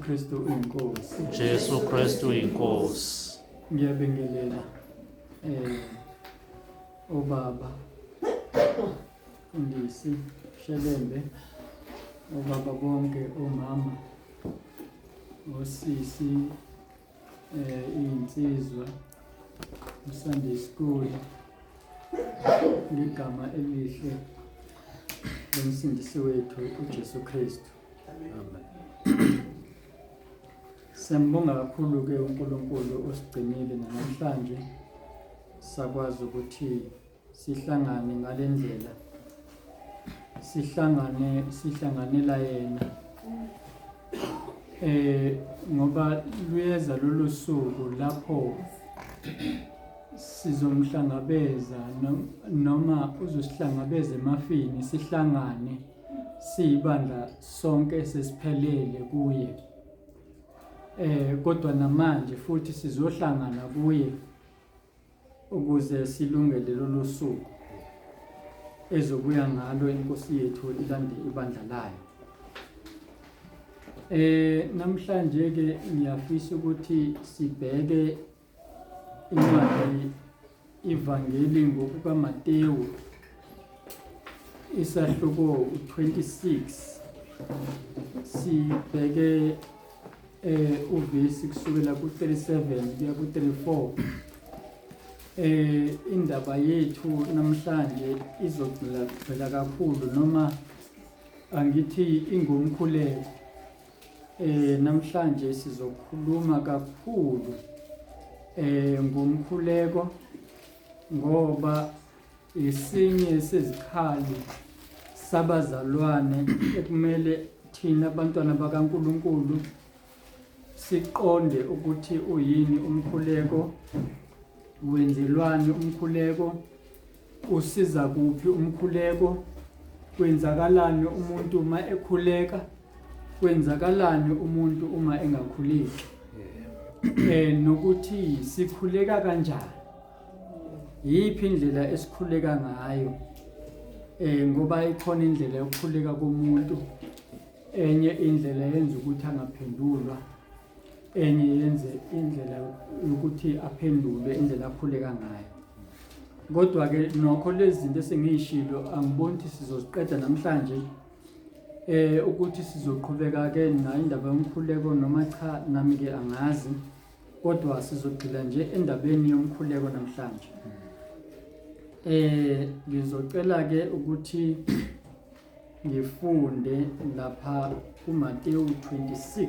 Kristu uyinkosi. Jesu Kristu inkosi. Ngiyabingelela obaba Mfundisi Shelembe, obaba bonke, omama, osisi, insizwa, Sunday school, ngigama elihle lomsindisi wethu uJesu Kristu. Amen. Siyambonga kakhulu ke uNkulunkulu osigcinile namhlanje sakwazi ukuthi sihlangane ngalendlela, sihlanganela yena ngoba luyeza lolu suku lapho sizomhlangabeza noma uzosihlangabeza emafini, sihlangane siyibandla sonke sesiphelele kuye, kodwa namanje futhi sizohlangana kuye ukuze silungele lolu suku ezobuya ngalo inkosi yethu ilande ibandla layo. Namhlanje ke ngiyafisa ukuthi sibheke incwadi ivangeli ngokukaMateyu isahluko 26, sibheke uvesi kusukela ku-37 kuya ku-34. Indaba yethu namhlanje izogxila kakhulu, noma angithi ingumkhuleko. Namhlanje sizokhuluma kakhulu ngomkhuleko ngoba isinye sezikhali sabazalwane ekumele thina abantwana bakaNkulunkulu siqonde ukuthi uyini umkhuleko, wenzelwani umkhuleko, usiza kuphi umkhuleko, kwenzakalani umuntu uma ekhuleka, kwenzakalani umuntu uma engakhuleki, nokuthi sikhuleka kanjani, yiphi indlela esikhuleka ngayo, ngoba ikhona indlela yokukhuleka komuntu, enye indlela yenza ukuthi angaphendulwa, enye yenze indlela yokuthi aphendulwe indlela akhuleka ngayo. Kodwa ke nokho lezi zinto esengiyishilo angiboni ukuthi sizoziqeda namhlanje, ukuthi sizoqhubeka ke nayo indaba yomkhuleko noma cha, nami ke angazi, kodwa sizogxila nje endabeni yomkhuleko namhlanje. Ngizocela ke ukuthi ngifunde lapha kuMateyu 26,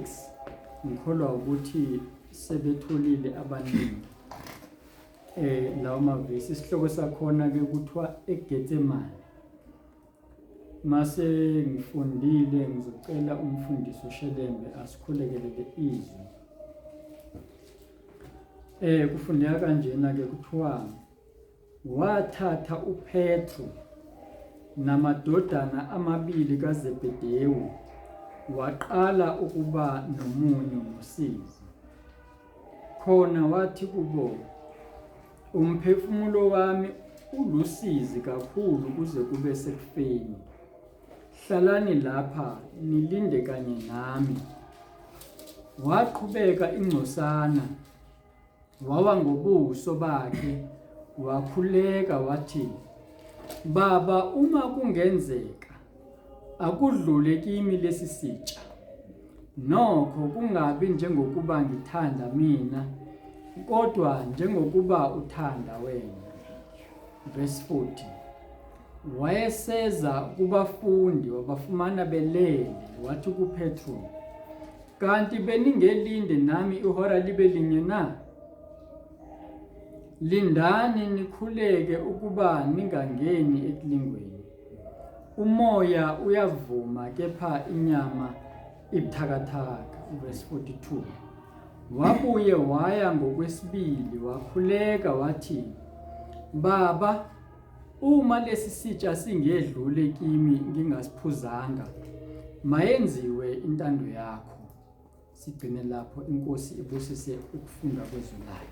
ngikholwa ukuthi sebetholile abaningi lawo mavesi. Isihloko sakhona ke kuthiwa eGetsemane. Mase ngifundile ngizocela umfundisi uShelembe asikhulekelele izwi. Kufundeka kanjena ke kuthiwa wathatha uPetru namadodana amabili kaZebhedewu waqala ukuba nomunyu nosizi. Khona wathi kubo, umphefumulo wami ulusizi kakhulu kuze kube sekufeni. Hlalani lapha nilinde kanye nami. Waqhubeka ingcosana, wawa ngobuso bakhe, wakhuleka wathi, Baba, uma kungenzeka akudlule kimi lesi sitsha, nokho kungabi njengokuba ngithanda mina, kodwa njengokuba uthanda wena. Verse 40. Wayeseza kubafundi wabafumana belele, wathi kuPetru, kanti beningelinde nami ihora libe linye na? Lindani nikhuleke ukuba ningangeni ekulingweni. Umoya uyavuma kepha inyama ibuthakathaka. Verse 42. Wabuye waya ngokwesibili wakhuleka wathi, Baba, uma lesi sitsha singedlule kimi ngingasiphuzanga, mayenziwe intando yakho. Sigcine lapho. Inkosi ibusise ukufunda kwezwi layo.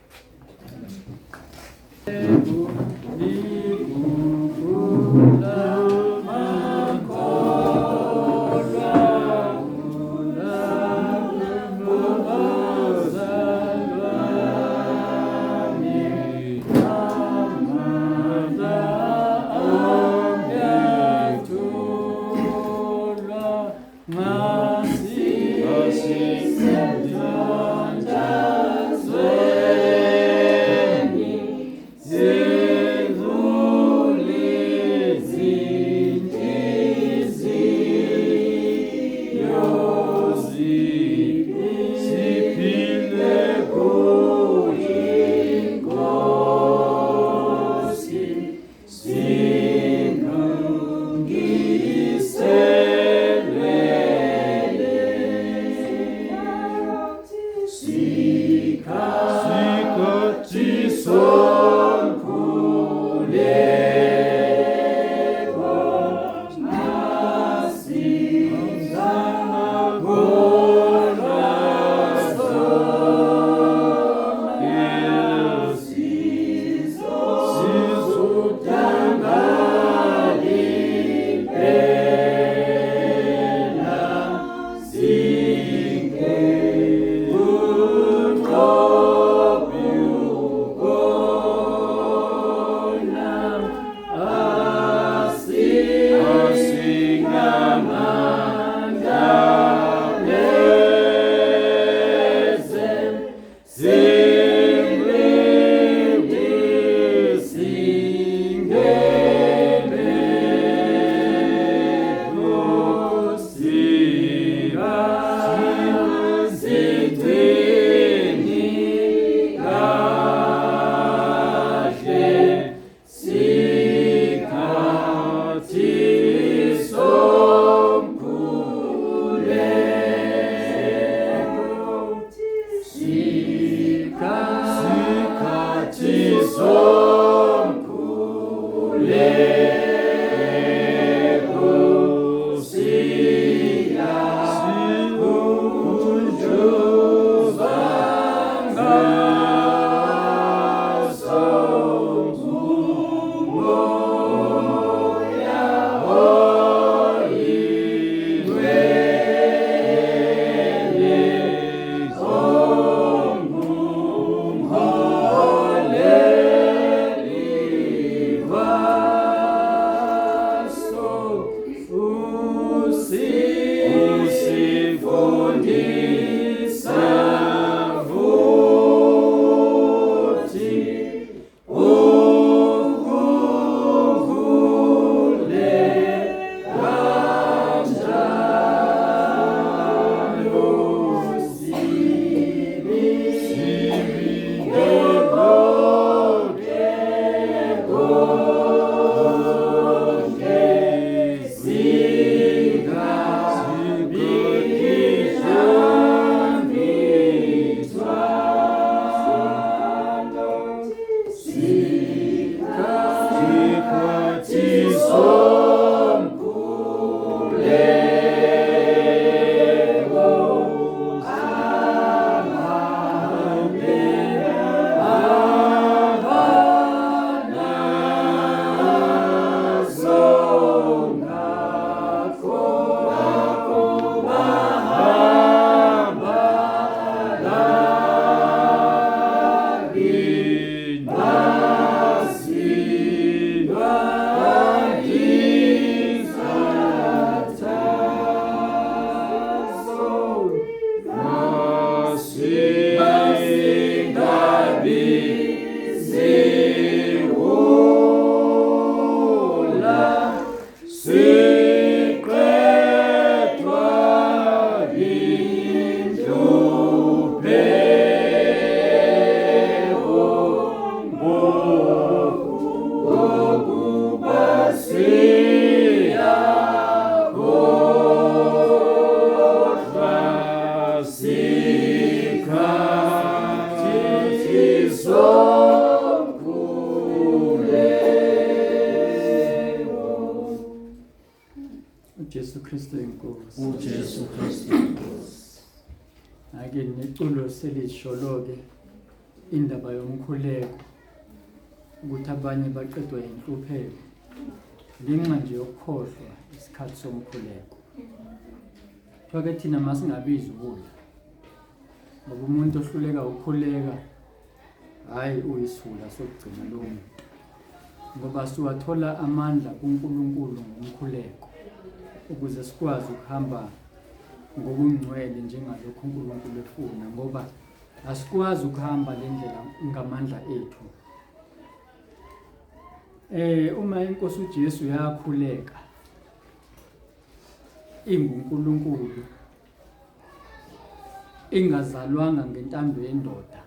uJesu Kristu inkosi. uJesu Kristu inkosi. Ake neculo selisholo-ke indaba yomkhuleko ukuthi abanye baqedwe inhlupheko ngenxa nje yokukhohlwa isikhathi somkhuleko. Kuthiwa-ke thina masingabizi ukudla ngoba umuntu ohluleka ukukhuleka hhayi uyisula sokugcina lowo muntu, ngoba siwathola amandla kuNkulunkulu ngomkhuleko ukuze sikwazi ukuhamba ngokungcwele njengalokhu uNkulunkulu efuna, ngoba asikwazi ukuhamba le ndlela ngamandla ethu. Uma inkosi uJesu yakhuleka inguNkulunkulu, ingazalwanga ngentando yendoda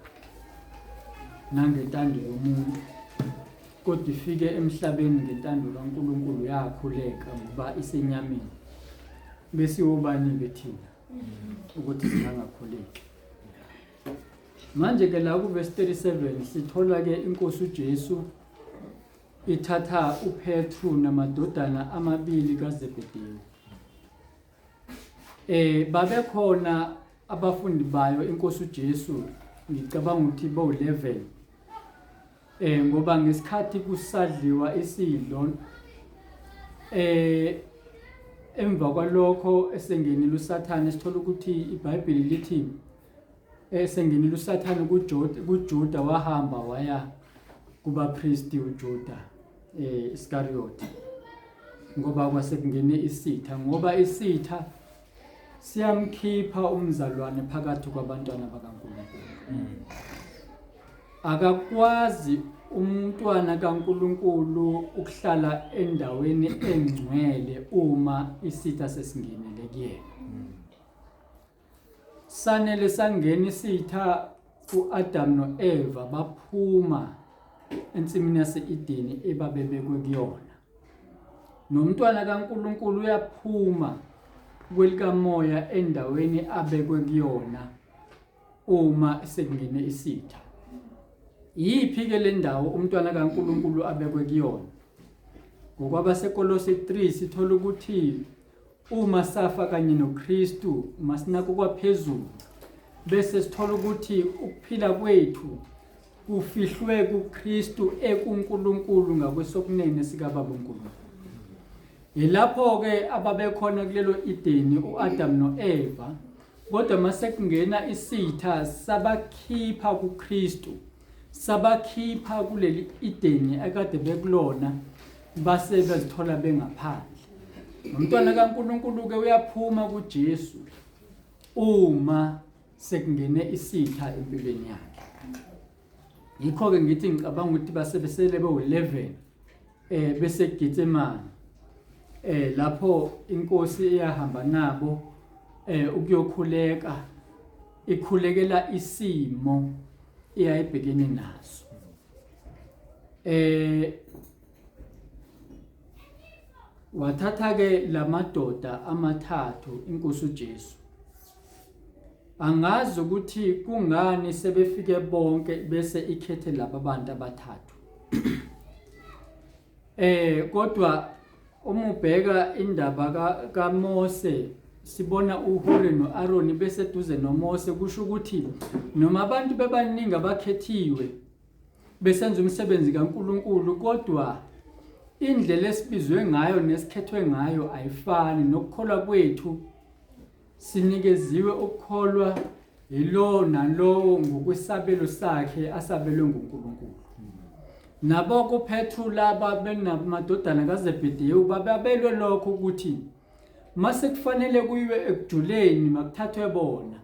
nangentando yomuntu, kodwa ifike emhlabeni ngentando kaNkulunkulu yakhuleka ngoba isenyameni. Bese ubani-ke thina ukuthi singangakhuleki? Manje-ke la kuverse 37 sithola-ke inkosi uJesu ithatha uPetru namadodana amabili kaZebediya. Babekhona abafundi bayo inkosi uJesu, ngicabanga ukuthi bo-11, ngoba ngesikhathi kusadliwa isidlo emva kwalokho esengenile uSathane, sithola ukuthi iBhayibheli lithi esengenile uSathane kuJuda, wahamba waya kubapristi uJuda Iskariyoti, ngoba kwasekungene isitha, ngoba isitha siyamkhipha umzalwane phakathi kwabantwana bakaNkulunkulu. Akakwazi umntwana kaNkulunkulu ukuhlala endaweni engcwele uma isitha sesingenele kuyena. Sanele sangena isitha, uAdam noEva baphuma ensimini yase-Edeni ebabebekwe kuyona. Nomntwana kaNkulunkulu uyaphuma kwelikamoya endaweni abekwe kuyona uma sekungene isitha. Yiphi-ke le ndawo umntwana kaNkulunkulu abekwe kuyona? NgokwabaseKolose 3 sithola ukuthi uma safa kanye noKristu masinako kwaphezulu, bese sithola ukuthi ukuphila kwethu kufihlwe kuKristu ekuNkulunkulu ngakwesokunene sikaBaba uNkulunkulu. Yilapho-ke ababekhona kulelo Edeni uAdam noEva, kodwa masekungena isitha sabakhipha kuKristu, sabakhipha kuleli Edeni akade bekulona, base bezithola bengaphandle. Umntwana kaNkulunkulu-ke uyaphuma kuJesu uma sekungene isitha empilweni yakhe. Yikho-ke ngithi ngicabanga ukuthi basebesele be-11 bese Getsemane, lapho inkosi iyahamba nabo ukuyokhuleka, ikhulekela isimo eyayibhekene naso. Wathatha-ke lamadoda amathathu inkosi uJesu. Angazi ukuthi kungani sebefike bonke bese ikhethe laba bantu abathathu. Kodwa uma ubheka indaba kaMose, sibona uHore noAaroni bese duze noMose, kusho ukuthi noma abantu bebaningi abakhethiwe besenza umsebenzi kaNkulunkulu, kodwa indlela esibizwe ngayo nesikhethwe ngayo ayifani. Nokukholwa kwethu sinikeziwe ukukholwa yilo nalowo ngokwesabelo sakhe asabelwe nguNkulunkulu. Nabo kuPetru laba benamadodana kaZebediya babelwe lokho ukuthi mase kufanele kuyiwe ekujuleni makuthathwe bona.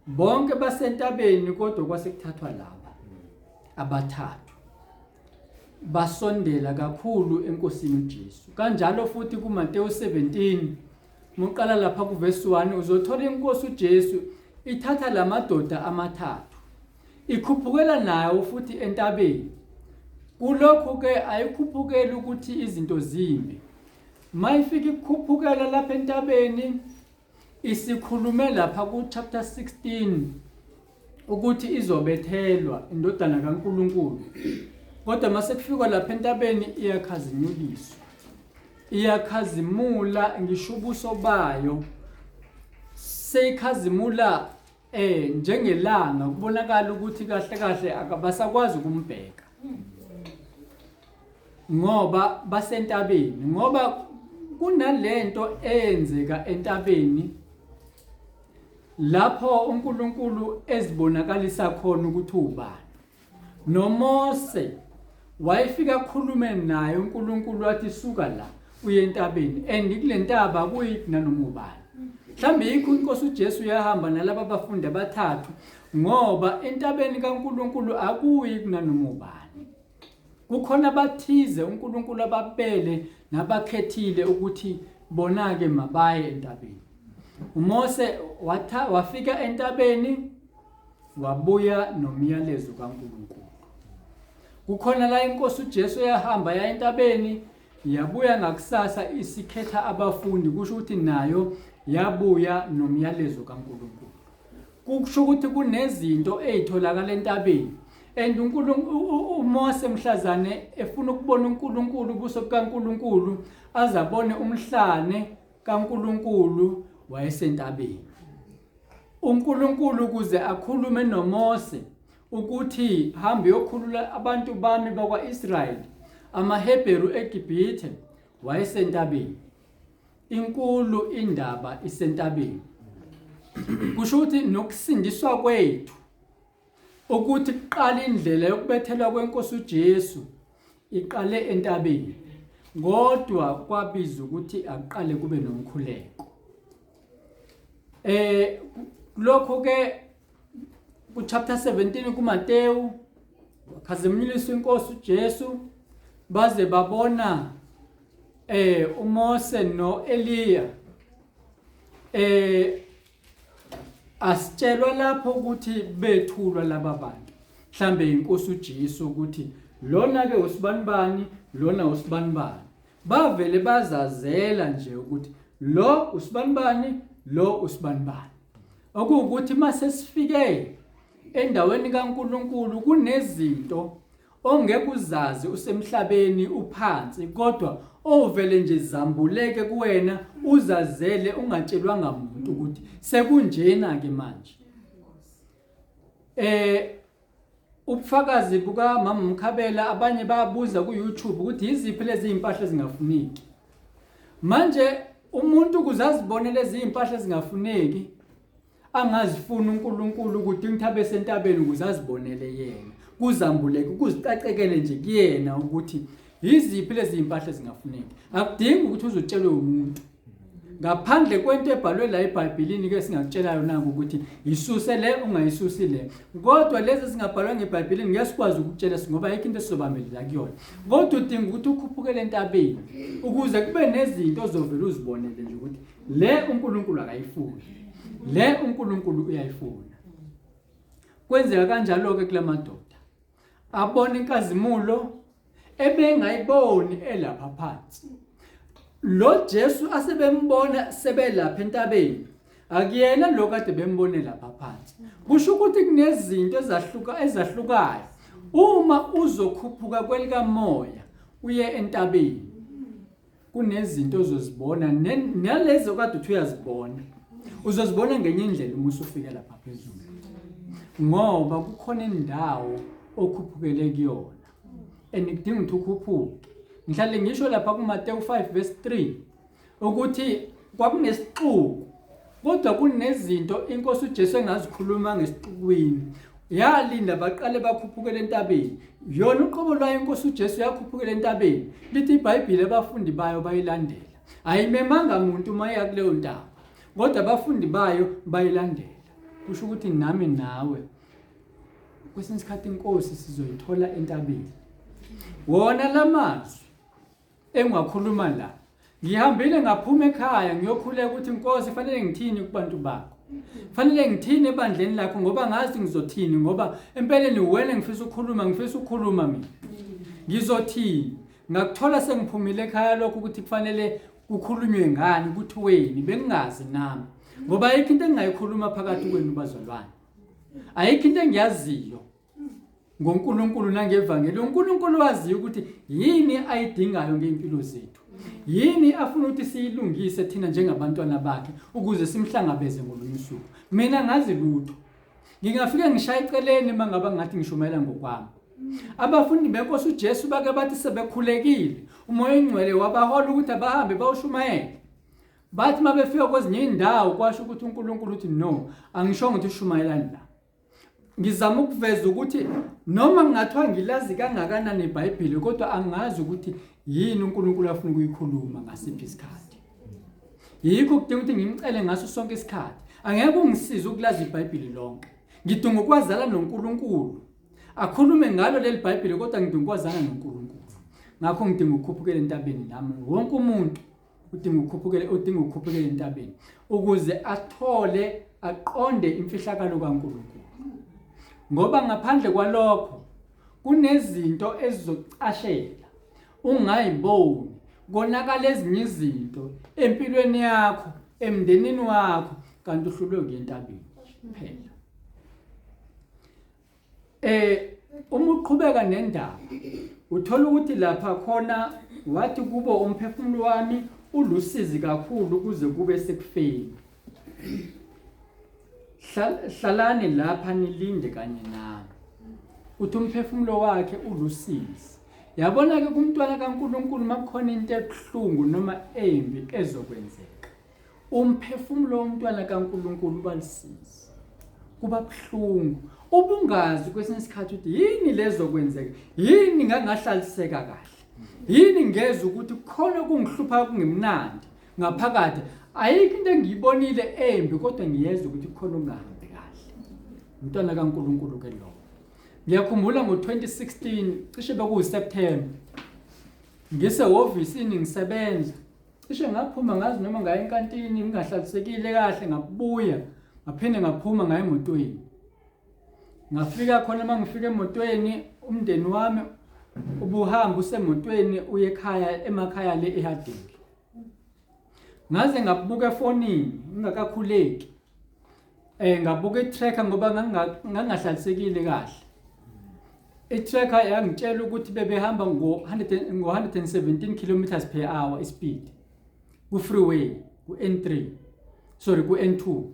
Bonke basentabeni kodwa kwasekuthathwa laba abathathu. Basondela kakhulu enkosini uJesu. Kanjalo futhi kuMateyu 17, muqala lapha kuverse 1, uzothola inkosi uJesu ithatha lamadoda amathathu, ikhuphukela nayo futhi entabeni. Kulokhu-ke ayikhuphukeli ukuthi izinto zimbi. Mayifika ikukhuphukela lapha entabeni, isikhulume lapha ku-chapter 16 ukuthi izobethelwa indodana kaNkulunkulu, kodwa mase kufika lapha entabeni iyakhazinyuliswa. iyakhazimula ngisho ubuso bayo seyikhazimula njengelanga kubonakala ukuthi kahle kahle akabasakwazi ukumbheka ngoba basentabeni, ngoba kunalento eyenzeka entabeni lapho uNkulunkulu ezibonakalisa khona ukuthi ubani. noMose wayefika khulume naye uNkulunkulu wathi suka la uye entabeni and kule ntaba kuyi nanoma ubani. Mhlambe yikho inkosi uJesu yahamba nalabo abafundi abathathu ngoba entabeni kaNkulunkulu akuyi nanoma ubani. Kukhona abathize uNkulunkulu ababele nabakhethile ukuthi bona ke mabaye entabeni. uMose wafika entabeni wabuya nomyalezo kaNkulunkulu. Kukhona la inkosi uJesu yahamba ya entabeni yabuya ngakusasa isikhetha abafundi kusho ukuthi nayo yabuya nomyalezo kaNkulunkulu. Kusho ukuthi kunezinto ezitholakala entabeni and uMose mhlazane efuna ukubona uNkulunkulu ubuso kaNkulunkulu azabone umhlane kaNkulunkulu wayesentabeni. uNkulunkulu kuze akhulume noMose ukuthi hambe yokhulula abantu bami bakwaIsrayeli amaHebheru eGibhithe wayesentabeni. Inkulu indaba isentabeni. Kusho ukuthi nokusindiswa kwethu ukuthi kuqala indlela yokubethelwa kwenkosi uJesu iqale entabeni, kodwa kwabiza ukuthi aqale kube nomkhuleko. Lokho ke ku chapter 17 kuMateyu khazimnyiswa inkosi uJesu baze babona uMose noEliya asitshelwa lapho ukuthi bethulwa laba bantu mhlambe inkosi uJesu ukuthi lona ke usibanibani lona usibanibani. Bavele bazazela nje ukuthi lo usibanibani lo usibanibani. Okuwukuthi mase sifike endaweni kaNkulunkulu kunezinto ongeke uzazi usemhlabeni uphansi kodwa ovele nje zambuleke kuwena uzazele ungatshelwanga umuntu ukuthi sekunjena ke manje. Ubufakazi buka Mama Mkhabela abanye bayabuza ku YouTube ukuthi iziphi lezi impahla ezingafuneki. Manje umuntu kuzazibonela lezi impahla ezingafuneki angazifuna uNkulunkulu ukuthi ngithabe sentabeni kuzazibonele yena kuzambuleke kuzicacekele nje kuyena ukuthi iziphi lezi impahla ezingafuneki. Akudingi ukuthi uzotshelwe umuntu ngaphandle kwento ebhalwe la eBhayibhelini ke singakutshelayo nangu ukuthi isuse le ungayisusi le, kodwa lezi singabhalwa ngeBhayibhelini ngesikwazi ukutshela ngoba ayikho into esizobambelela kuyona. Kodwa udinga ukuthi ukhuphukele entabeni ukuze kube nezinto ozovela uzibonele nje ukuthi le uNkulunkulu akayifuni, le uNkulunkulu uyayifuna. Kwenzeka kanjalo ke kula madoda abona inkazimulo ebengayiboni elapha phansi. Lo Jesu asebembona sebelapha entabeni akuyena lo kade bembone lapha phansi. Kusho ukuthi kunezinto ezahlukayo uma uzokhuphuka kwelikamoya uye entabeni. Kunezinto ozozibona nalezo kade uthi uyazibona uzozibona ngenye indlela uma usufika lapha phezulu, ngoba kukhona indawo okhuphukele kuyona enikudinga ukuthi ukhuphuke. Ngihlale ngisho lapha kuMateyu 5 verse 3 ukuthi kwakunesixuku kodwa kunezinto inkosi uJesu engazikhuluma ngesixukwini yalinda baqale bakhuphukele entabeni. Yona uqobo lwayo inkosi uJesu yakhuphukele entabeni lithi iBhayibheli abafundi bayo bayilandela. Ayimemanga umuntu maya kuleyo ntaba kodwa abafundi bayo bayilandela. Kusho ukuthi nami nawe kwesinye isikhathi inkosi sizoyithola entabeni. Wona lamazwi engakhuluma la ngihambile ngaphuma ekhaya ngiyokhuleka ukuthi inkosi fanele ngithini kubantu bakho, fanele ngithini ebandleni lakho ngoba ngazi ngizothini, ngoba empeleni wena ngifisa ukukhuluma mina ngizothini. Ngakuthola sengiphumile ekhaya lokho ukuthi kufanele kukhulunywe ngani ukuthi weni bengingazi nami, ngoba ayikho into engingayikhuluma phakathi kwenu bazalwane, ayikho into engiyaziyo ngoNkulunkulu nangevangeli. uNkulunkulu wazi ukuthi yini ayidingayo ngeimpilo zethu. Yini afuna ukuthi siyilungise thina njengabantwana bakhe ukuze simhlangabeze ngolunye usuku. Mina ngazi lutho. Ngingafika ngishaya eceleni mangaba ngathi ngishumayela ngokwami. Abafundi beNkosi uJesu bake bathi sebekhulekile, umoya ongcwele wabahola ukuthi abahambe bawushumayela. Bathi mabefika kwezinye indawo kwasho ukuthi uNkulunkulu uthi no, angishongo ukuthi ushumayelani la. Ngizama ukuveza ukuthi noma ngingathiwa ngilazi kangakanani iBhayibheli kodwa angazi ukuthi yini uNkulunkulu afuna ukuyikhuluma ngasiphi isikhathi. Yikho kudinga ukuthi ngimcele ngaso sonke isikhathi. Angeke ungisize ukulazi iBhayibheli lonke. Ngidinga ukwazana noNkulunkulu. Akhulume ngalo leli Bhayibheli kodwa ngidinga ukwazana noNkulunkulu. Ngakho ngidinga ukukhuphukela entabeni nami. Wonke umuntu udinga ukukhuphukela entabeni ukuze athole aqonde imfihlakalo kaNkulunkulu. Ngoba ngaphandle kwalokho kunezinto ezizocashela ungayiboni, konakala ezinye izinto empilweni yakho, emndenini wakho kanti uhlulwe ngentabeni phela. Uma uqhubeka nendaba uthola ukuthi lapha khona wathi kubo umphefumulo wami ulusizi kakhulu ukuze kube sekufeni. Hlalani lapha nilinde kanye nami. Uthi umphefumulo wakhe ulusizi. Yabona ke kumntwana kaNkulunkulu makukhona into ebuhlungu noma embi ezokwenzeka. Umphefumulo womntwana kaNkulunkulu balisizi. Kuba buhlungu. Ubungazi kwesinye isikhathi ukuthi yini lezokwenzeka. Yini ngangahlaliseka kahle. Yini ngeze ukuthi khona kungihlupha kungimnandi ngaphakathi. Ayikho into engiyibonile embi kodwa ngiyeza ukuthi khona ungahambi kahle. Umntwana kaNkulunkulu ke lo. Ngiyakhumbula ngo2016 cishe bekuSeptember. Ngisehhovisini ngisebenza. Cishe ngaphuma ngazi noma ngaye enkantini ngingahlalisekile kahle ngabuya. Ngaphinde ngaphuma ngaye emotweni. Ngafika khona mangifika emotweni umndeni wami ubuhamba usemotweni uye ekhaya emakhaya le eHarding. Ngaze ngabuka efonini ngingakakhuleki. Ngabuka itracker ngoba ngangahlalisekile kahle. Itracker yangitshela ukuthi bebehamba ngo117 km/h ispeed ku freeway ku N3. Sorry ku N2.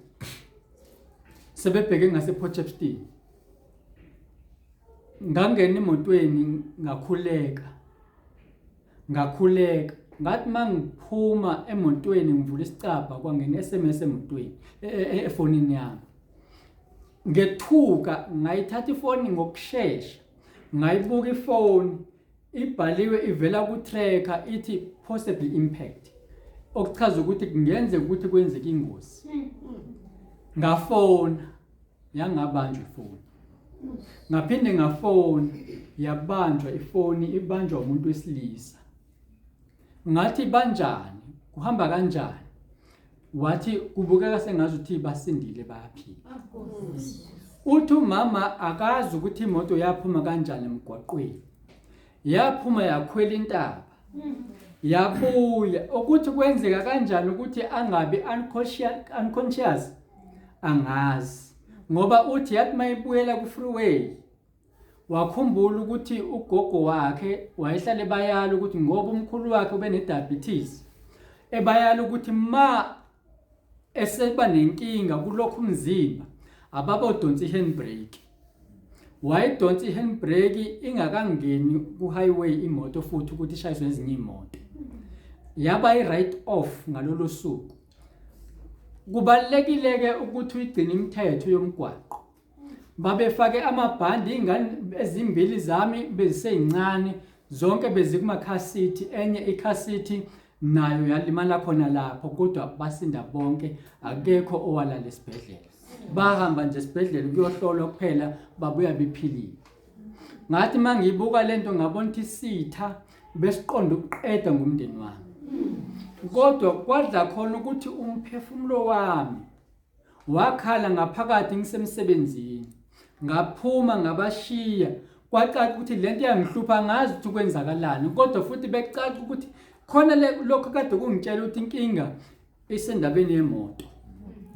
Sebebheke ngase Potchefstroom. Ngangena emotweni ngakhuleka. Ngathi mangiphuma emotweni ngivula isicabha kwangena SMS emotweni efonini yami. Ngethuka ngayithatha ifoni ngokusheshsha. Ngayibuka ifoni ibhaliwe ivela ku tracker ithi possible impact. Okuchaza ukuthi kungenzeka ukuthi kwenzeke ingozi. Ngafona yangabanjwa ifoni. Ngaphinde ngafona yabanjwa ifoni ibanjwa umuntu wesilisa. Ngathi banjani? Kuhamba kanjani? Wathi kubukeka sengazi ukuthi basindile bayaphila. Uthi umama akazi ukuthi imoto yaphuma kanjani emgwaqweni. Yaphuma yakhwela intaba. Yabuya ukuthi kwenzeka kanjani ukuthi angabe unconscious angazi. Ngoba uthi yathi mayibuyela ku freeway wakhumbula ukuthi ugogo wakhe wayehlala ebayala ukuthi ngoba umkhulu wakhe ube ne-diabetes. Ebayala ukuthi ma eseba nenkinga kulokhu umzimba ababodonsa i-handbrake. Wayidonsa i-handbrake ingakangeni ku-highway imoto futhi ukuthi ishayiswe ezinye imoto. Yaba i-write off ngalolo suku. Kubalekile ke ukuthi uyigcine imithetho yomgwaqo. Babefake amabhandi ingane ezimbili zami beziseyincane zonke bezikuma car seat enye i-car seat nayo yalimala khona lapho kodwa basinda bonke akekho owalala esibhedlela. Bahamba nje esibhedlela kuyohlolwa kuphela babuya bephilile. Ngathi mangiyibuka lento ngabona ukuthi sitha besiqonda ukuqeda ngumndeni wami. Kodwa kwadla khona ukuthi umphefumulo wami wakhala ngaphakathi ngisemsebenzini. Ngaphuma ngabashiya kwacaca ukuthi lento yangihlupha ngazi ukuthi kwenzakalani kodwa futhi becaca ukuthi khona lokho kade kungitshela ukuthi inkinga isendabeni yemoto.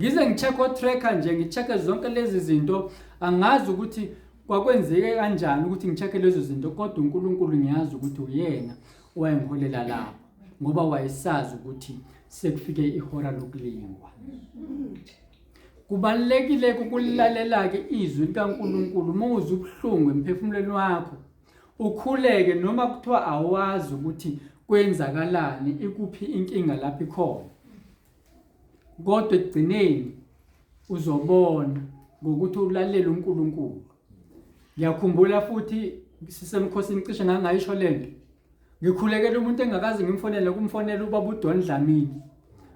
Ngize ngicheck o tracker nje ngicheck zonke lezi zinto angazi ukuthi kwakwenzeke kanjani ukuthi ngicheck lezo zinto, kodwa uNkulunkulu ngiyazi ukuthi uyena owayengiholela lapho, ngoba wayesazi ukuthi sekufike ihora lokulingwa. Kubalekile ukulalela ke izwi likaNkulunkulu mawuze ubuhlungu emphefumulweni wakho, ukhuleke noma kuthiwa awazi ukuthi kwenzakalani, ikuphi inkinga lapho ikhona. Kodwa ekugcineni uzobona ngokuthi ulalele uNkulunkulu. Ngiyakhumbula futhi sisemkhosini cishe ngangayisho lento. Ngikhulekela umuntu engakazi ngimfonele kumfonela ubaba uDon Dlamini.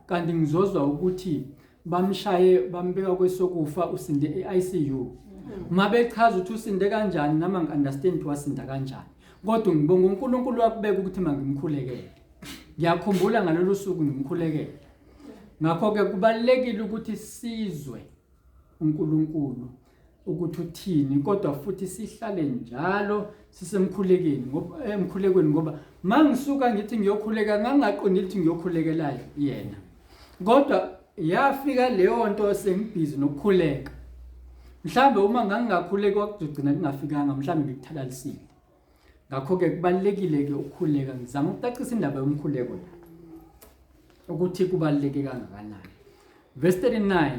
Kanti ngizozwa ukuthi bamshaye bambeka kwesokufa usinde eICU. Mabechaza ukuthi usinde kanjani nama ngiunderstand wasinda kanjani. Kodwa ngibonga uNkulunkulu wakubeka ukuthi mangimkhulekele. Ngiyakhumbula ngalolu suku ngimkhulekele. Ngakho ke kubalekile ukuthi sizwe uNkulunkulu ukuthi uthini, kodwa futhi sihlale njalo sisemkhulekeni emkhulekweni, ngoba mangisuka ngithi ngiyokhuleka ngangaqondi ukuthi ngiyokhulekela yena. Kodwa yafika leyo nto sengibhizi nokukhuleka. Mhlambe uma ngangingakhuleki kwakugcina kungafikanga, mhlambe ngikuthalalisile. Ngakho ke kubalekile ke ukukhuleka. Ngizama ukucacisa indaba yomkhuleko la ukuthi kubaleke kangakanani. Verse 39,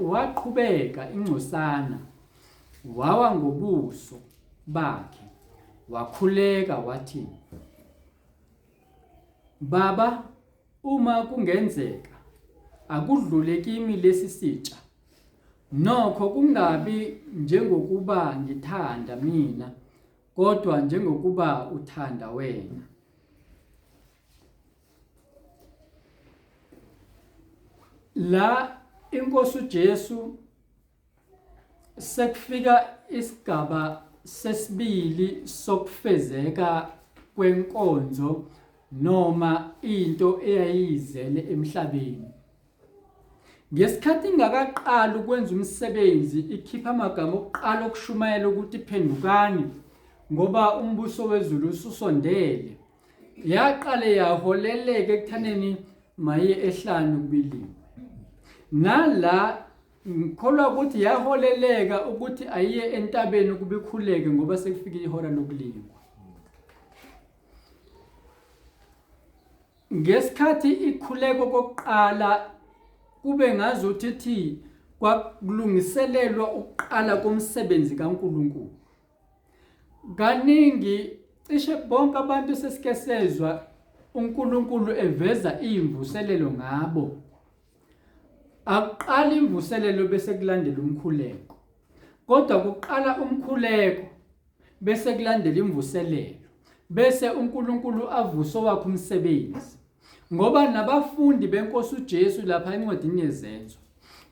waqhubeka ingcosana, wawa ngobuso bakhe, wakhuleka wathi, Baba, uma kungenzeka akudlule kimi lesi sitsha, nokho kungabi njengokuba ngithanda mina, kodwa njengokuba uthanda wena. La inkosi uJesu sekufika isigaba sesibili sokufezeka kwenkonzo noma into eyayizele emhlabeni. Ngesikhathi ingakaqali ukwenza umsebenzi, ikhipha amagama okuqala okushumayela ukuthi phendukani ngoba umbuso wezulu ususondele, yaqale yaholeleka ekuthaneni maye ehlanu kubiliwe. Nala ngikholwa ukuthi yaholeleka ukuthi ayiye entabeni ukuba ikhuleke ngoba sekufike ihora lokulingwa. Ngesikhathi ikhuleko kokuqala kube ngazuthi kwakulungiselelwa ukuqala komsebenzi kaNkulunkulu. Kaningi cishe bonke abantu sesike sezwa uNkulunkulu eveza imvuselelo ngabo. Aqala imvuselelo bese kulandela umkhuleko. Kodwa kuqala umkhuleko bese kulandela imvuselelo. Bese uNkulunkulu avuso wakhe umsebenzi. Ngoba nabafundi benkosi uJesu lapha encwadini yezenzo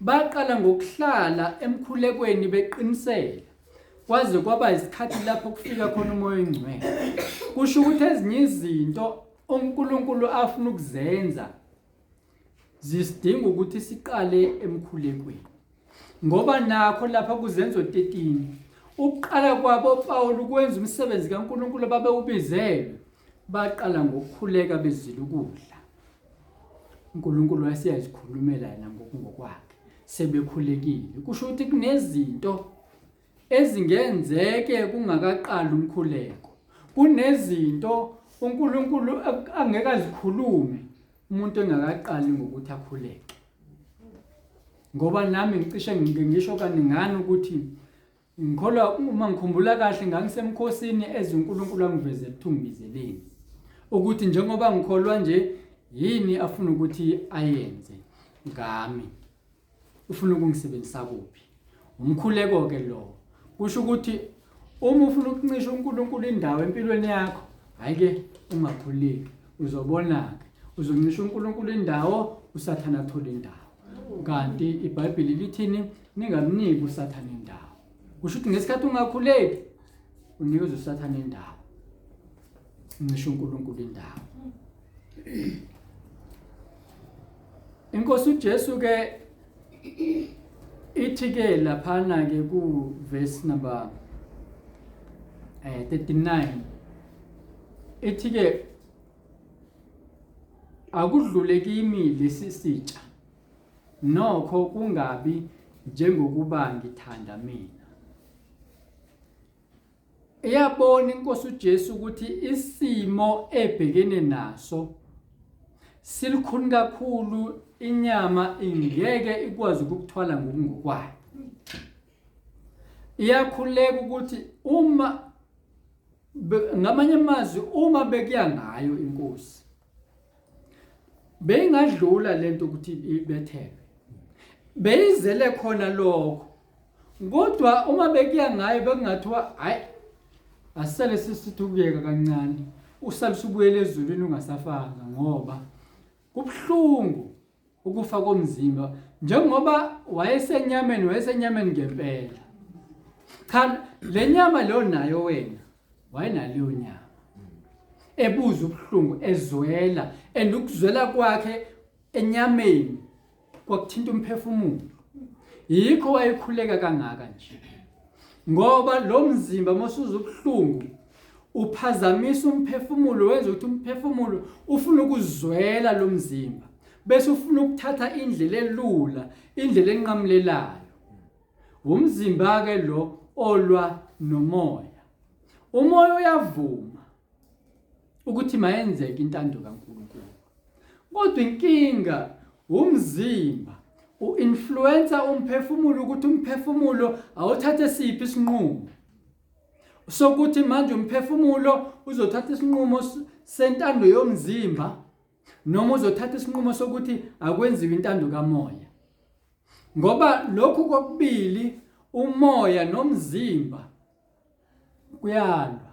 baqala ngokuhlala emkhulekweni beqinisela kwaze kwaba isikhathi lapho kufika khona umoya oyingcwele. Kusho ukuthi ezinye izinto uNkulunkulu afuna ukuzenza zisidinga ukuthi siqale emkhulekweni. Ngoba nakho lapha kuzenzo 13 ukuqala kwabo Paulo ukwenza umsebenzi kaNkulunkulu babewubizelwe, baqala ngokukhuleka bezila ukudla. uNkulunkulu wasiyazikhulumela yena ngokwakhe sebekhulekile. Kusho ukuthi kunezinto ezingenzeke kungakaqali umkhuleko. Kunezinto uNkulunkulu angeke azikhulume umuntu engakaqali ngokuthi akhuleke. Ngoba nami ngicishe ngisho kaningana ukuthi ngikholwa uma ngikhumbula kahle ngangisemkhosini ezinkulunkulu angiveze ebuthumbizeli ukuthi njengoba ngikholwa nje yini afuna ukuthi ayenze ngami, ufuna ukungisebenzisa kuphi umkhuleko ke lo. Kusho ukuthi uma ufuna ukuncisha uNkulunkulu indawo empilweni yakho, hayi ke ungakhuleki, uzobona ke uzoncisha uNkulunkulu indawo uSathane athola indawo. Kanti iBhayibheli lithini? Ningamniki uSathane indawo. Kusho ukuthi ngesikhathi ungakhuleki unikeza uSathane indawo, uncisha uNkulunkulu indawo. Inkosi uJesu ke ithi ke laphana ke ku verse number 39 ithi ke akudlule kimi lesi sitsha, nokho kungabi njengokuba ngithanda mina. iyabona inkosi uJesu ukuthi isimo ebhekene naso silikhuni kakhulu, inyama ingeke ikwazi ukukuthwala ngokwayo. Iyakhuleka ukuthi uma ngamanye amazwi uma bekuya ngayo inkosi beyingadlula lento ukuthi ibetheke, beyizele khona lokho, kodwa uma bekuya ngayo bekungathiwa hayi asale sisithi ukuyeka kancane usalisa ubuyele ezulwini ungasafanga, ngoba kubhlungu ukufa komzimba njengoba wayesenyameni ngempela. Cha, le nyama leyo nayo wena wayenaleyo nyama, ebuza ubhlungu, ezwela, ukuzwela kwakhe enyameni kwakuthinta umphefumulo. Yikho wayekhuleka kangaka nje, ngoba lo mzimba mosuza ubhlungu uphazamisa umphefumulo, wenza ukuthi umphefumulo ufuna ukuzwela lo mzimba, bese ufuna ukuthatha indlela elula, indlela enqamlelayo. Umzimba ke lo olwa nomoya. Umoya uyavuma ukuthi mayenzeke intando kaNkulunkulu, kodwa inkinga umzimba uinfluencer umphefumulo ukuthi umphefumulo awuthathe siphi isinqumo, sokuthi manje umphefumulo uzothatha isinqumo sentando yomzimba noma uzothatha isinqumo sokuthi akwenziwe intando kamoya. Ngoba lokhu kokubili, umoya nomzimba, kuyalwa.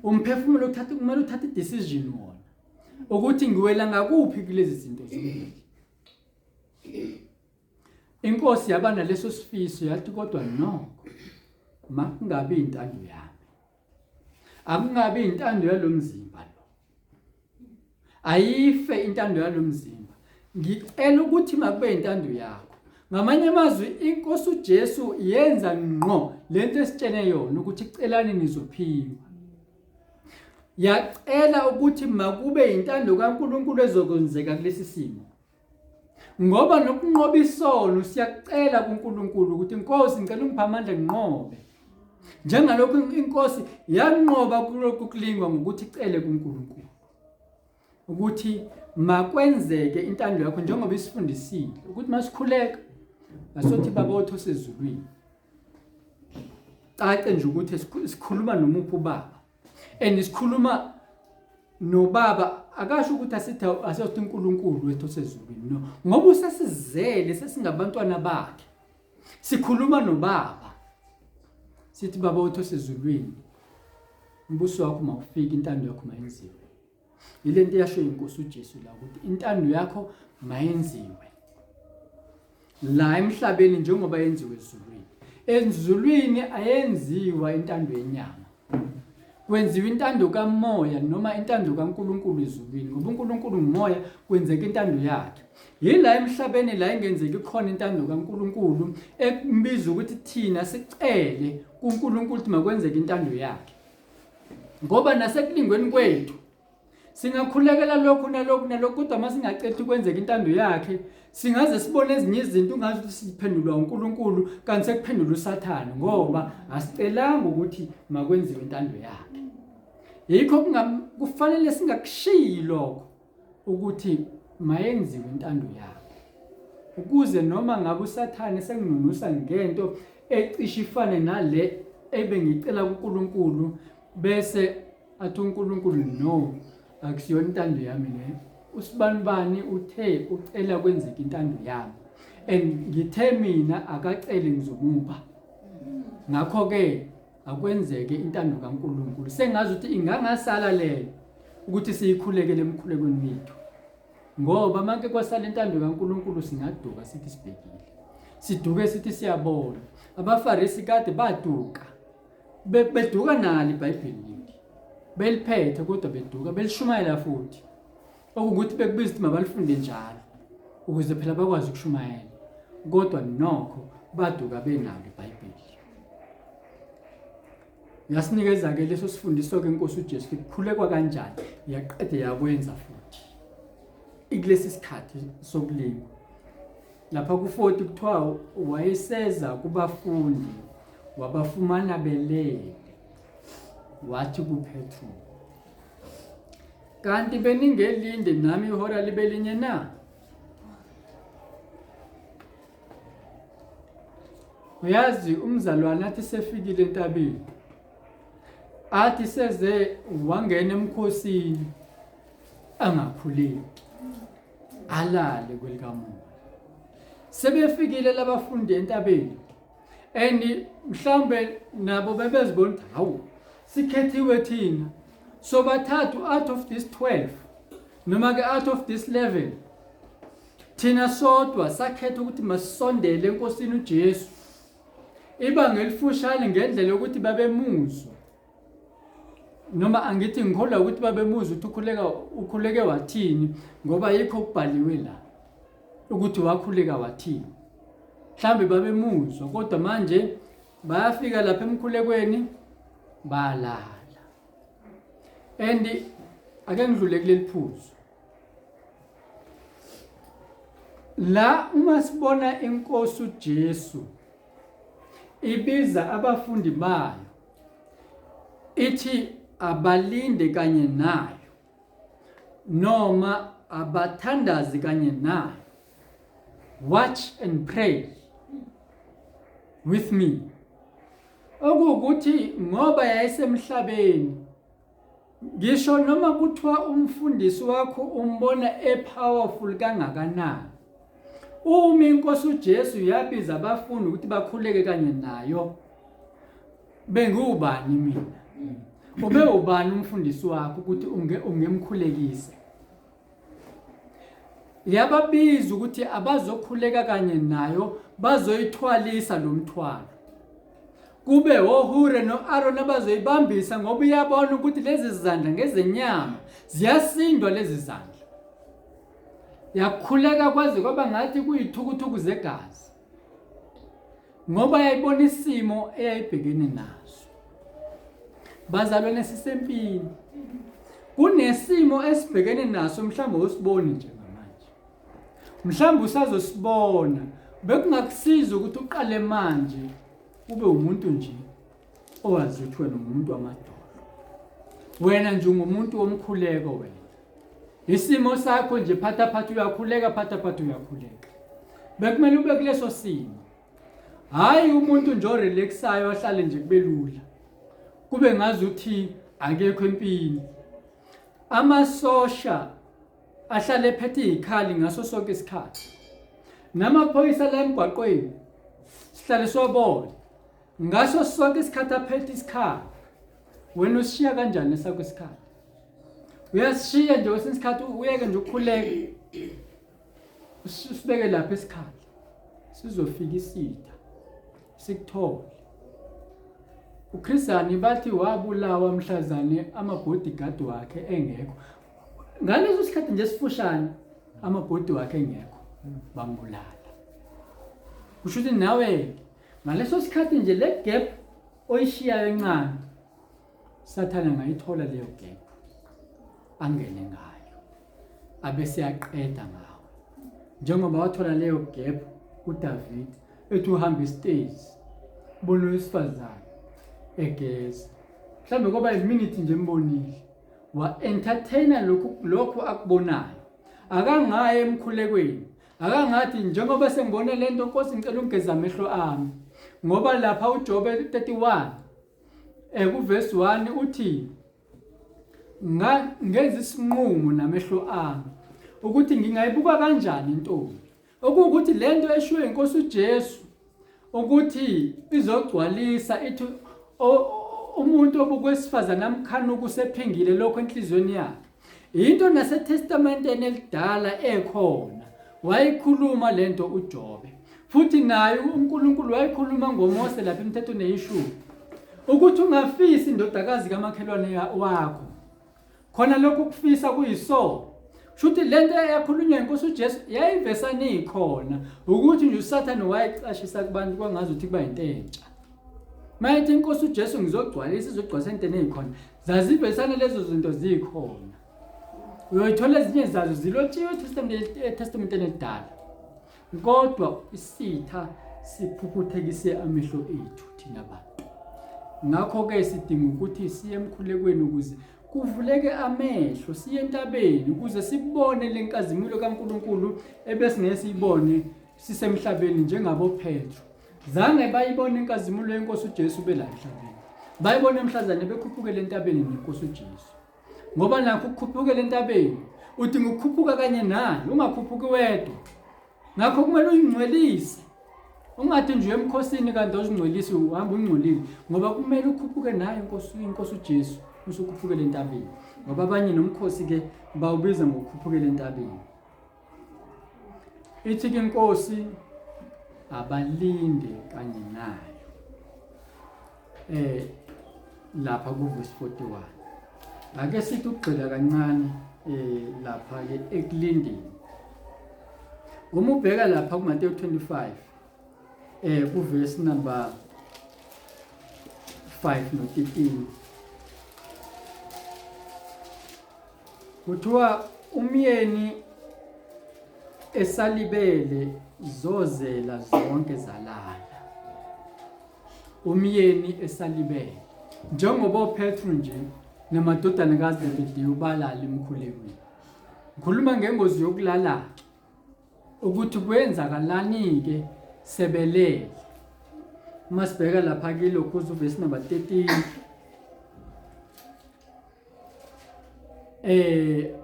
Umphefumulo kumele uthathe decision wona ukuthi ngiwela ngakuphi kulezi zinto zombili. Inkosi yaba naleso sifiso, yathi kodwa nokho makungabi intando yami, akungabi intando yalomzimba lo, ayife intando yalomzimba, ngicela ukuthi makube intando yakho. Ngamanye amazwi inkosi uJesu yenza ngqo lento esitshene yona ukuthi icelani nizophiwa. Yacela ukuthi makube intando kaNkulunkulu ezokwenzeka kulesi simo, ngoba nokunqoba isono siyacela kuNkulunkulu ukuthi inkosi ngicela ungiphe amandla nginqobe, njengalokhu inkosi yanqoba kulokhu kulingwa ngokuthi icele kuNkulunkulu ukuthi makwenzeke intando yakho, njengoba isifundisile ukuthi masikhuleka asothi baba wethu osezulwini. Cace nje ukuthi sikhuluma nomuphi ubaba, sikhuluma nobaba, akasho ukuthi asithi uNkulunkulu wethu osezulwini, no, ngoba usasizele sesingabantwana bakhe. Sikhuluma nobaba sithi baba wethu osezulwini, umbuso wakho mawufike, intando yakho mayenziwe. Yilento yasho inkosi uJesu la ukuthi intando yakho mayenziwe la emhlabeni njengoba yenziwe ezulwini. Ezulwini ayenziwa intando yenyama, kwenziwa intando kamoya noma intando kaNkulunkulu ezulwini, ngoba uNkulunkulu ngumoya, kwenzeka intando yakhe. Yila emhlabeni la ingenzeki khona intando kaNkulunkulu, ekubiza ukuthi thina sicele kuNkulunkulu ukuthi makwenzeke intando yakhe. Ngoba nasekulingweni kwethu singakhulekela lokhu nalokhu, kodwa masingacela kwenzeka intando yakhe, singaze sibone ezinye izinto ungazi ukuthi siphendulwa uNkulunkulu kanti sekuphendula uSathane, ngoba asicelanga ukuthi makwenziwe intando yakhe. Yikho kufanele singakushiyi lokho ukuthi mayenziwe intando yakhe, ukuze noma ngabe uSathane senginunusa ngento ecishe ifane nale ebengicela kuNkulunkulu, bese athi uNkulunkulu no, akusiyona intando yami le. Usibanibani uthe ucela kwenzeka intando yami, ngithe mina akacele ngizomupha. Ngakho ke akwenzeke intando kaNkulunkulu. Sengazi ukuthi ingangasala leyo ukuthi siyikhulekele emkhulekweni wethu, ngoba manje kwasala intando kaNkulunkulu singaduka sithi sibhekile, siduke sithi siyabona. AbaFarisi kade baduka, beduka nalo iBhayibheli beliphethe, kodwa beduka belishumayela futhi, okuthi bekubiza ukuthi mabalifunde njalo ukuze phela bakwazi ukushumayela, kodwa nokho baduka benalo iBhayibheli. Yasinikeza ke leso sifundiso ke inkosi uJesu kukhulekwa kanjani, yaqede yakwenza futhi ikulesi sikhathi sokulima. Lapha ku40 kuthiwa wayeseza kubafundi wabafumana belele, wathi kuPetru, kanti beningelinde nami ihora libe linye na? Uyazi umzalwane athi sefikile entabeni, athi seze wangena emkhosini angakhuleki, alale kwelikamoya. Sebefikile labafundi entabeni, mhlambe nabo bebezibona ukuthi hawu sikhethiwe thina, so bathathu out of this 12 noma ke out of this 11 thina sodwa sakhetha ukuthi masisondele enkosini uJesu ibanga elifushane ngendlela yokuthi babemuzwa, noma angithi ngikholwa ukuthi babemuzwa ukuthi ukhuleke wathini, ngoba yikho kubhaliwe la ukuthi wakhuleka wathini. Mhlambe babemuzwa kodwa manje bayafika lapha emkhulekweni balala. Ake ngidlule kuleli phuzu la, uma sibona inkosi uJesu ibiza abafundi bayo ithi abalinde kanye nayo noma abathandazi kanye nayo, watch and pray with me, okuwukuthi ngoba yayisemhlabeni, ngisho noma kuthiwa umfundisi wakho umbona powerful kangakanani, uma inkosi uJesu yabiza abafundi ukuthi bakhuleke kanye nayo, bengubani mina? Ube ubani umfundisi wakho ukuthi ungemkhulekise? Yababiza ukuthi abazokhuleka kanye nayo, bazoyithwalisa lo mthwalo. Kube oHure noAaron abazoyibambisa, ngoba uyabona ukuthi lezi zandla ngezenyama ziyasindwa lezi zandla. Yakhuleka kwaze kwaba ngathi kuyithukuthuku zegazi, ngoba yayibona isimo eyayibhekene naso. Bazalwane sisempini, kunesimo esibhekene naso, mhlawumbe usiboni nje manje, mhlawumbe usazosibona. Bekungakusiza ukuthi uqale manje ube umuntu nje owazi ukuthi wena umuntu wamadolo, wena nje ungumuntu womkhuleko. Wena isimo sakho nje phatha uyakhuleka, phatha uyakhuleka. Bekumele ube kuleso simo, hayi umuntu nje orelaxayo ahlale nje kubelula, kube ngazuthi akekho empini. Amasosha ahlale ephethe izikhali ngaso sonke isikhathi, namaphoyisa la emgwaqweni sihlale sobona ngaso sonke isikhathi aphethe isikhali. Wena usishiya kanjani esakho isikhathi? Uyasishiya nje kwesinye isikhathi uyeke nje ukukhuleka, usibeke lapha isikhali sizofika isitha sikuthole. uChrisani bathi wabulawa mhlazane ama-bodyguard wakhe engekho. Ngaleso sikhathi nje sifushane ama-body wakhe engekho, bambulala. Kusho ukuthi nawe ngaleso sikhathi nje le gap oyishiyayo encane, Sathane ngayithola leyo gap, angene ngayo abese yaqeda ngawo. Njengoba wathola leyo gap uDavid ethi uhamba istage, bona owesifazane egeza, mhlambe kwaba iminute nje embonile, wa-entertaina lokhu akubonayo. Akangaye emkhulekweni, akangathi njengoba sengibone lento Nkosi ngicela ungeza amehlo ami, ngoba lapha uJobe 31 kuverse 1 uthi ngenza isinqumo namehlo ami ukuthi ngingayibuka kanjani intombi, okuwukuthi lento eshiwe inkosi uJesu ukuthi izogcwalisa ithi umuntu obukwesifazana namkhanuko usephingile lokho enhlizweni yakhe. Into naseTestamenteni elidala ekhona wayikhuluma lento uJobe, futhi naye uNkulunkulu wayikhuluma ngoMose lapha eMthethweni eyishumi ukuthi ungafisi indodakazi kamakhelwane wakho, khona lokhu kufisa kuyiso. Shuthi lento yakhulunywa inkosi uJesu yayivesani ikhona ukuthi nje uSathane wayicashisa kubantu kwangazi ukuthi kuba into entsha. Mayithi inkosi uJesu ngizogcwalisa izogcwalisa into ezikhona, zazivesana lezo zinto zikhona. Uyoyithola ezinye zazo zilotshiwe eTestamenteni elidala, kodwa isitha siphuphuthekise amehlo ethu thina bantu. Ngakho-ke sidinga ukuthi siye emkhulekweni ukuze kuvuleke amehlo, siye entabeni ukuze sibone lenkazimulo kaNkulunkulu ebesingeke siyibone sisemhlabeni njengabo Petru. Zange bayibone inkazimulo yenkosi uJesu bela emhlabeni. Bayibone emhlazane bekhuphukele entabeni nenkosi uJesu. Ngoba nakho ukukhuphukela entabeni udinga ukukhuphuka kanye naye, ungakhuphuki wedwa. Ngakho kumele uyingcwelise. Ungathi nje emkhosini kanti uzingcwelise uhamba ungcolile, ngoba kumele ukhuphuke naye inkosi uJesu usukhuphukela entabeni. Ngoba abanye nomkhosi ke bawubiza ngokukhuphukela entabeni. Ithi ke inkosi abalinde kanye nayo. Lapha ku verse 41. Ake sithi ukugxila kancane lapha ke ekulindeni. Uma ubheka lapha ku Matthew 25 ku verse number 5 no 13. Kuthiwa umyeni esalibele zozela zonke zalala. Umyeni esalibele njengoba uPetru nje namadodana kaZebediya balala emkhulekweni. Ngikhuluma ngengozi yokulala ukuthi kwenzakalani ke sebelele. Masibheka lapha kilokho verse number 13.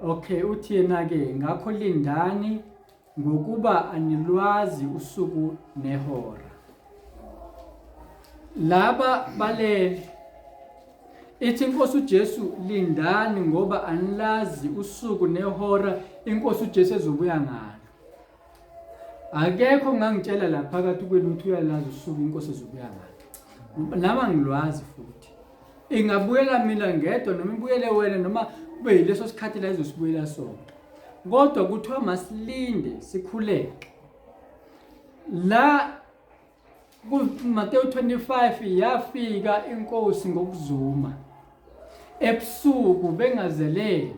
Okay, uthi yena ke ngakho lindani ngokuba anilwazi usuku nehora. Laba balele. Ithi inkosi uJesu lindani ngoba anilazi usuku nehora inkosi uJesu ezobuya ngalo. Akekho ngangitshela lapha phakathi kwenu ukuthi uyalazi usuku inkosi ezobuya ngalo. Nama ngilwazi futhi. Ingabuyela mina ngedwa noma ibuyele wena noma kube yileso sikhathi la izosibuyela sonke. Kodwa kuthiwa masilinde sikhuleke. La ku Matthew 25 yafika inkosi ngokuzuma. Ebusuku bengazelele.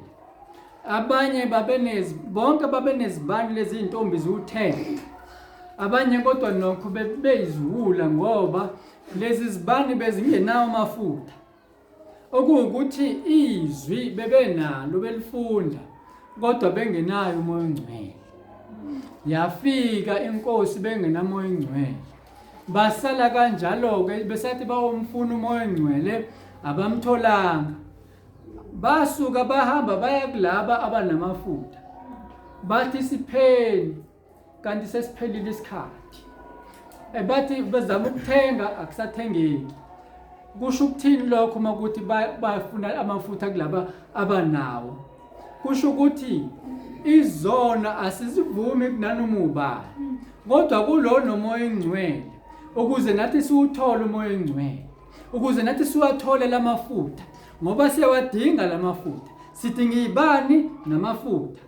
Abanye bonke babenezibani lezi intombi zu10. Abanye kodwa nokho beyizuhula ngoba lezi zibani bezingenawo amafutha. Okuwukuthi izwi bebenalo belifunda kodwa bengenayo umoya ongcwele. Yafika inkosi bengenamoya ongcwele. Basala kanjalo ke besathi bawumfuna umoya ongcwele abamtholanga. Basuka bahamba baya kulaba abanamafutha. Bathi sipheni kanti sesiphelile isikhathi. Bathi bezama ukuthenga akusathengeki. Kusho ukuthini lokho makuthi bafuna amafutha kulaba abanawo? Kusho ukuthi izona asizivumi kunanoma ubani. Kodwa kulo nomoya ongcwele ukuze nathi siwuthole umoya ongcwele. Ukuze nathi siwathole lamafutha. Ngoba siyawadinga lamafutha. Sidinga ibani namafutha.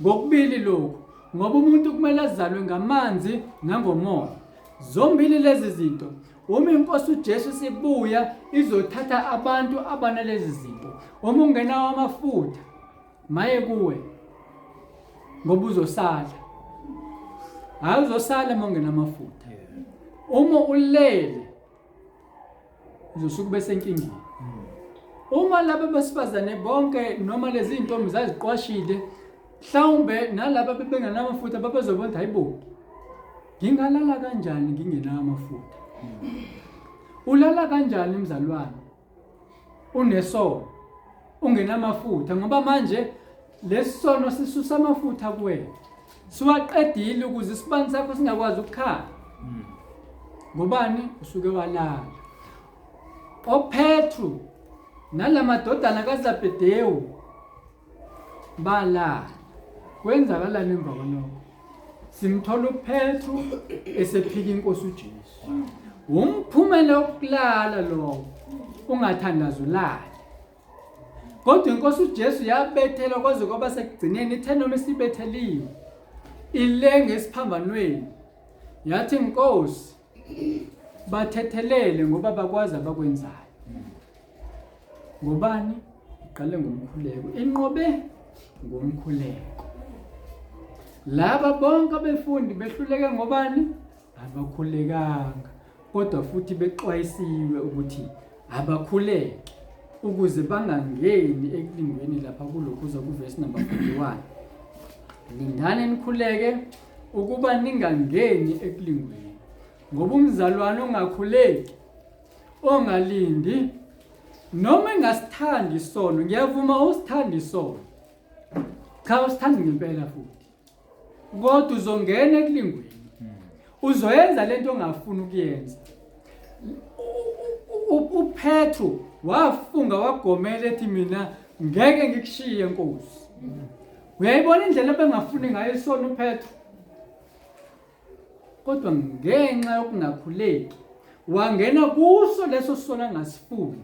Ngokubili lokho ngoba umuntu kumele azalwe ngamanzi nangomoya. Zombili lezi zinto uma inkosi uJesu sibuya izothatha abantu abanalezi zinto. Uma ungenawo amafutha maye kuwe ngoba uzosala. Hayi uzosala uma ungenamafutha. Uma ulele uzosuka besenkingeni. Uma laba besifazane bonke noma lezi intombi zaziqwashile mhlawumbe nalabo bebengenamafutha babezobona hayibo ngingalala kanjani ngingenayo amafutha. Ulala kanjani mzalwane unesono ungenamafutha ngoba manje lesono sisusa amafutha kuwena siwaqedile ukuze isibani sakho singakwazi ukukhala. Ngobani usuke walala. oPetru nalamadodana kaZebediya balala. Kwenzakalani emva kwalokho? Simthola uPetru esephika inkosi uJesu. Umphumela wokulala lo ungathandaza ulala. Kodwa inkosi uJesu yabethela kwaze kwaba sekugcineni ithe noma isibetheliwe ilenge esiphambanweni yathi inkosi bathethelele ngoba bakwazi abakwenzayo. Ngobani? Iqale ngomkhuleko. Inqobe ngomkhuleko. Laba bonke abefundi behluleke ngobani? Abakhulekanga. Kodwa futhi bexwayisiwe ukuthi abakhuleke ukuze bangangeni ekulingweni lapha kulokhu kuvesi number 41. Lindani nikhuleke ukuba ningangeni ekulingweni, ngoba umzalwane ongakhuleki, ongalindi noma engasithandi isono, ngiyavuma usithanda isono, cha usithanda ngempela futhi, kodwa uzongena ekulingweni, uzoyenza lento ongafuni ukuyenza. uPetru wafunga wagomela ethi mina ngeke ngikushiye Nkosi. Uyayibona indlela bengafuni ngayo isono uPetru, kodwa ngenxa yokungakhuleki wangena kuso leso sono angasifuni.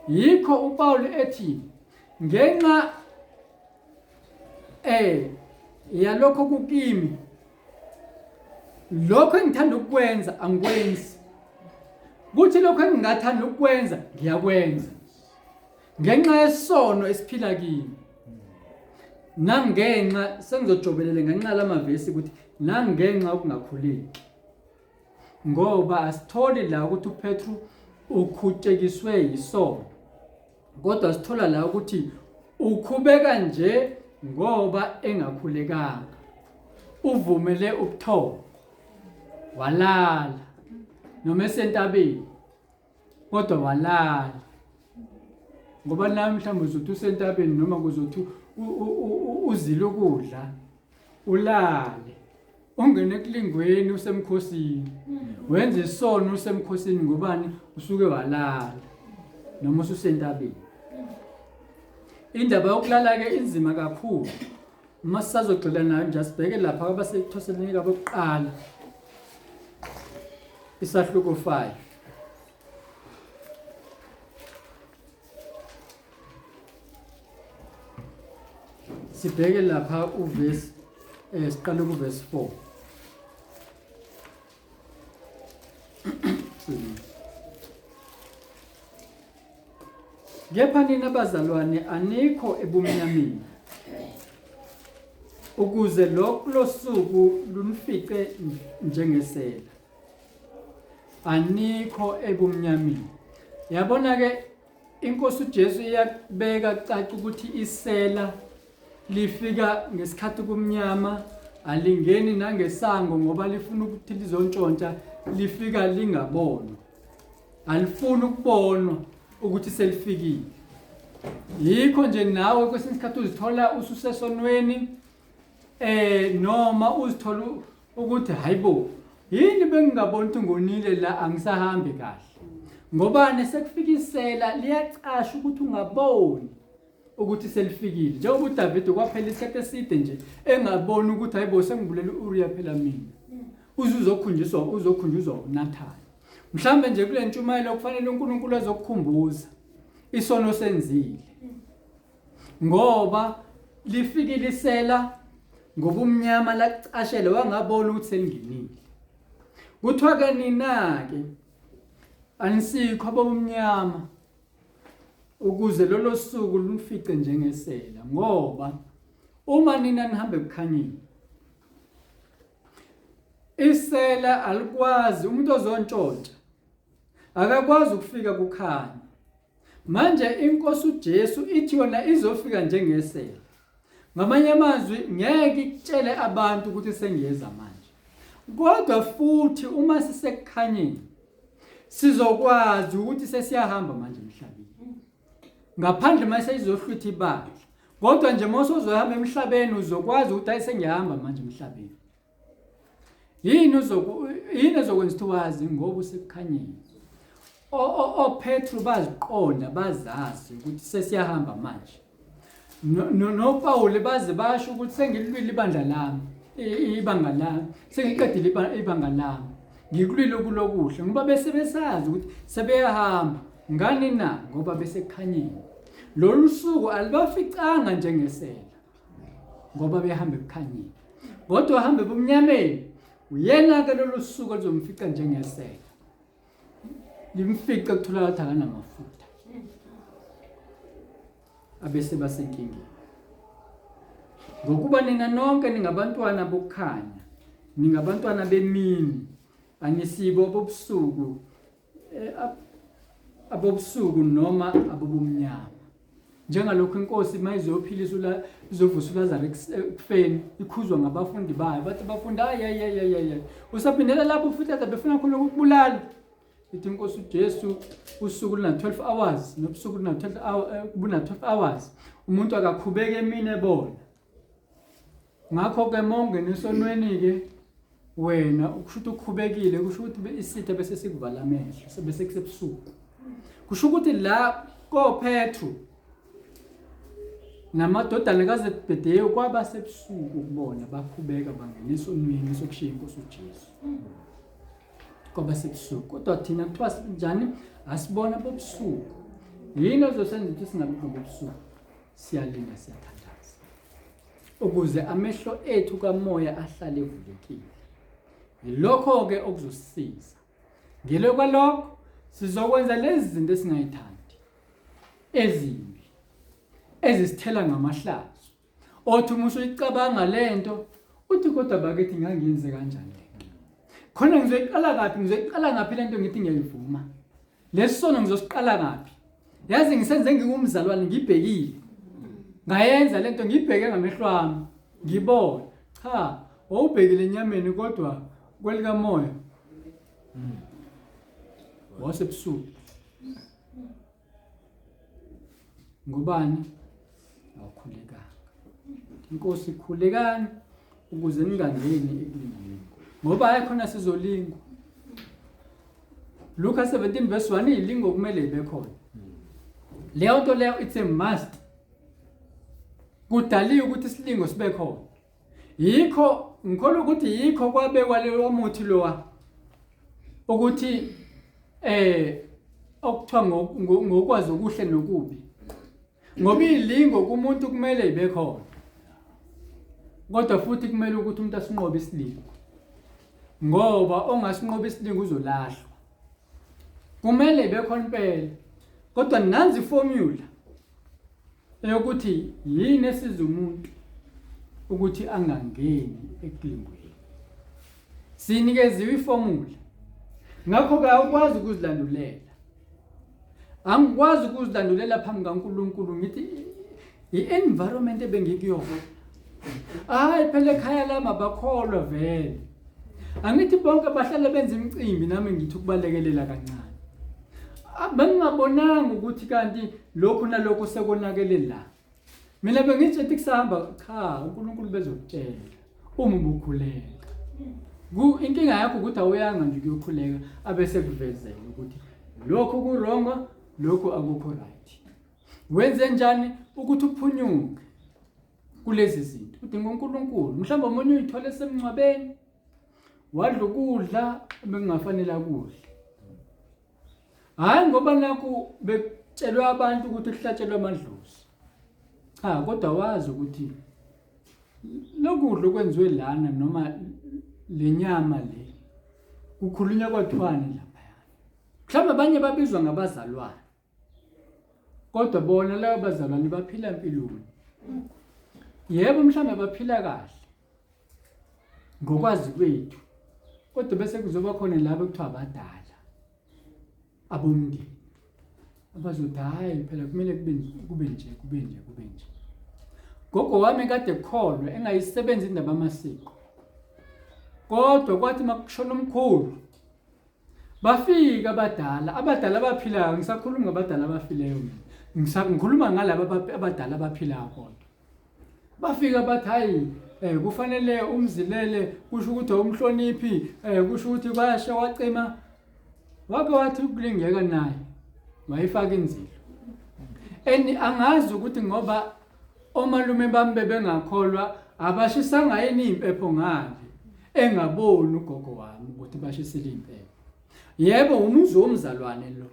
Yikho uPaul ethi ngenxa yalokho kukimi, lokho engithanda ukwenza angikwenzi, kuthi lokho engingathanda ukwenza ngiyakwenza, ngenxa yesono esiphila kimi. Nangenxa sengizojobelele ngenxa lamavesi ukuthi nangenxa yokungakhuleki, ngoba asitholi la ukuthi uPetru ukhutekiswe yisono, kodwa sithola la ukuthi ukhubeka nje ngoba engakhulekanga, uvumele ubuthongo, walala noma esentabeni, kodwa walala. Ngoba nami mhlawumbe uzothi usentabeni noma kuzothi uzile ukudla, ulale, ungene ekulingweni usemkhosini, wenza isono usemkhosini. Ngobani? Usuke walala noma ususentabeni. Indaba yokulala ke inzima kakhulu. Uma sisazogxila nayo nje sibheke lapha abasekuthoseleni kabokuqala, isahluko 5. Sibheke lapha uvesi siqala kuvesi 4. Kepha nina bazalwane anikho ebumnyameni, ukuze lo suku lunifice njengesela. Anikho ebumnyameni. Yabona ke inkosi uJesu iyabeka caca ukuthi isela lifika ngesikhathi kumnyama, alingeni nangesango ngoba lifuna ukuthi lizontshontsha, lifika lingabonwa, alifuni ukubonwa ukuthi selifikile. Yikho nje nawe kwesinye isikhathi uzithola ususesonweni, noma uzithola ukuthi hayibo yini bengingaboni ukuthi ngonile la angisahambi kahle. Ngobani? Sekufika isela liyacasha ukuthi ungaboni ukuthi selifikile. Njengoba uDavid kwaphela isikhathi eside nje engaboni ukuthi hayibo sengibulela uUriya phela mina. Uzokhunjuzwa uNathani. Mhlambe nje kule ntshumayelo kufanele uNkulunkulu azokukhumbuza isono senzile, ngoba lifikile isela ngobumnyama lacashela wangabona ukuthi selingenile. Kuthiwa ke nina-ke anisikho abomnyama ukuze lolo suku lunifice njengesela, ngoba uma nina nihambe ebukhanyeni, isela alikwazi, umuntu ozontshontsha akakwazi ukufika kukhanya. Manje inkosi uJesu ithi yona izofika njengesela. Ngamanye amazwi ngeke ikutshele abantu ukuthi sengiyeza manje, kodwa futhi uma sisekukhanyeni sizokwazi ukuthi sesiyahamba manje emhlabeni, ngaphandle mase izohlwitha ibandla. Kodwa nje mase uzohamba emhlabeni uzokwazi ukuthi ayisengiyahamba manje emhlabeni. Yini ezokwenza ukuthi wazi ngoba usekukhanyeni. Petru baziqonda, bazazi ukuthi sesiyahamba manje. No Paul baze basho ukuthi sengilwile ibandla lami, ibanga lami, sengiqedile ibanga lami, ngikulwile okulokuhle, ngoba bese besazi ukuthi sebeyahamba. Ngani na? Ngoba besekukhanyeni. Lolu suku alibaficanga njengesela ngoba behamba ebukhanyeni, kodwa hamba ebumnyameni. Uyena ke lolu suku ozomfica njengesela, limfica kutholakala ukuthi akanamafutha, abese basenkingeni. Ngokuba nina nonke ningabantwana bokukhanya, ningabantwana bemini, anisibo bobusuku. abobusuku noma abobumnyama. Njengalokho inkosi mayizophilisa izovusa uLazarus ekufeni ikhuzwa ngabafundi bayo bathi abafundi hayi usaphindela lapho futhi befuna khona ukubulala. Ithi inkosi uJesu usuku luna 12 hours nobusuku luna 12 hours kubuna 12 hours umuntu akakhubeke emini ebona. Ngakho ke monke nesonweni ke wena ukushuthi ukhubekile kusho ukuthi isitha bese sikuvala amehlo sebese kusebusuku. Kusho ukuthi la koPetru namadodana kaZebhediya kwaba sebusuku ukubona bakhubeka bangena esonweni sokushiya inkosi uJesu. Kwaba sebusuku kodwa thina kuthiwa njani asibona bobusuku. Yini ozosenza ukuthi singabikho bobusuku? Siyalinda siyathandaza ukuze amehlo ethu kamoya ahlale evulekile. Lokho ke okuzosisiza. Ngelo kwalokho sizokwenza lezi zinto esingayithandi ezimbi ezisithela ngamahlazo. Othi umusho icabanga lento uthi kodwa bakithi ngangenze kanjani le. Khona ngizoyiqala kapi? Ngizoyiqala ngaphi lento ngithi ngiyayivuma? Lesono ngizosiqala ngaphi? Yazi ngisenze ngingumzalwane ngibhekile. Ngayenza lento ngibheke ngamehlo ami. Ngibona. Cha, wawubhekile enyameni kodwa kwelika moya. Wasebusuku. Ngubani? Awukhulekanga. Inkosi ikhulekani ukuze ningangeni ekulingweni. Ngoba ayikhona sizolingwa. Luka 17 verse 1 ilingo kumele ibe khona. Leyo nto leyo it's a must. Kudaliwe ukuthi isilingo sibe khona. Yikho ngikholwa ukuthi yikho kwabekwa leyo muthi lowa ukuthi okuthiwa ngokwazi okuhle nokubi. Ngoba ilingo kumuntu kumele ibe khona. Kodwa futhi kumele ukuthi umuntu asinqobe isilingo. Ngoba ongasinqoba isilingo uzolahlwa. Kumele ibe khona impela. Kodwa nanzi iformula eyokuthi yini esiza umuntu ukuthi angangeni ekulingweni. Sinikeziwe iformula. Ngakho ke awukwazi ukuzilandulela. Angikwazi ukuzilandulela phambi kaNkulunkulu ngithi i-environment ebengikuyona. Hayi phela ekhaya lami abakholwa vele. Angithi bonke bahlala benza imicimbi nami ngithi ukubalekelela kancane. Bengingabonanga ukuthi kanti lokhu nalokho sekonakele la. Mina bengithi kusahamba cha uNkulunkulu bezokutshela uma ubukhuleka. Inkinga yakho ukuthi awuyanga nje ukuyokhuleka abese kuvezela ukuthi lokho kurongo lokho akukho right. Wenze njani ukuthi uphunyuke kulezi zinto? Udinga uNkulunkulu. Mhlawumbe umunye uyithole semncwabeni wadla ukudla bengafanele akudle. Hayi ngoba nakho bekutshelwe abantu ukuthi kuhlatshelwe amadlozi. Cha kodwa wazi ukuthi lokudla okwenziwe lana noma lenyama le kukhulunywa kwathwani lapha. Mhlawumbe abanye babizwa ngabazalwane. Kodwa bona labo bazalwane baphila impilweni. Yebo mhlawumbe baphila kahle ngokwazi kwethu. Kodwa bese kuzoba khona labo ekuthiwa abadala. Abomndeni abazothi hayi phela kumele kube nje. Gogo wami kade ekholwa engayisebenzi indaba yamasiko. Kodwa kwathi makushona umkhulu bafika abadala abaphilayo. Ngisakhuluma ngabadala abafileyo mina. Ngikhuluma ngalabo abadala abaphilayo kodwa. Bafika bathi hayi kufanele umzilele kusho ukuthi umhloniphi kusho ukuthi bayasha wacima. Wake wathi ukulingeka naye wayifaka inzilo. Angazi ukuthi ngoba omalume bami bebengakholwa abashisanga yini impepho ngale engaboni ugogo wami ukuthi bashisile impepho. Yebo umuzi womzalwane lo.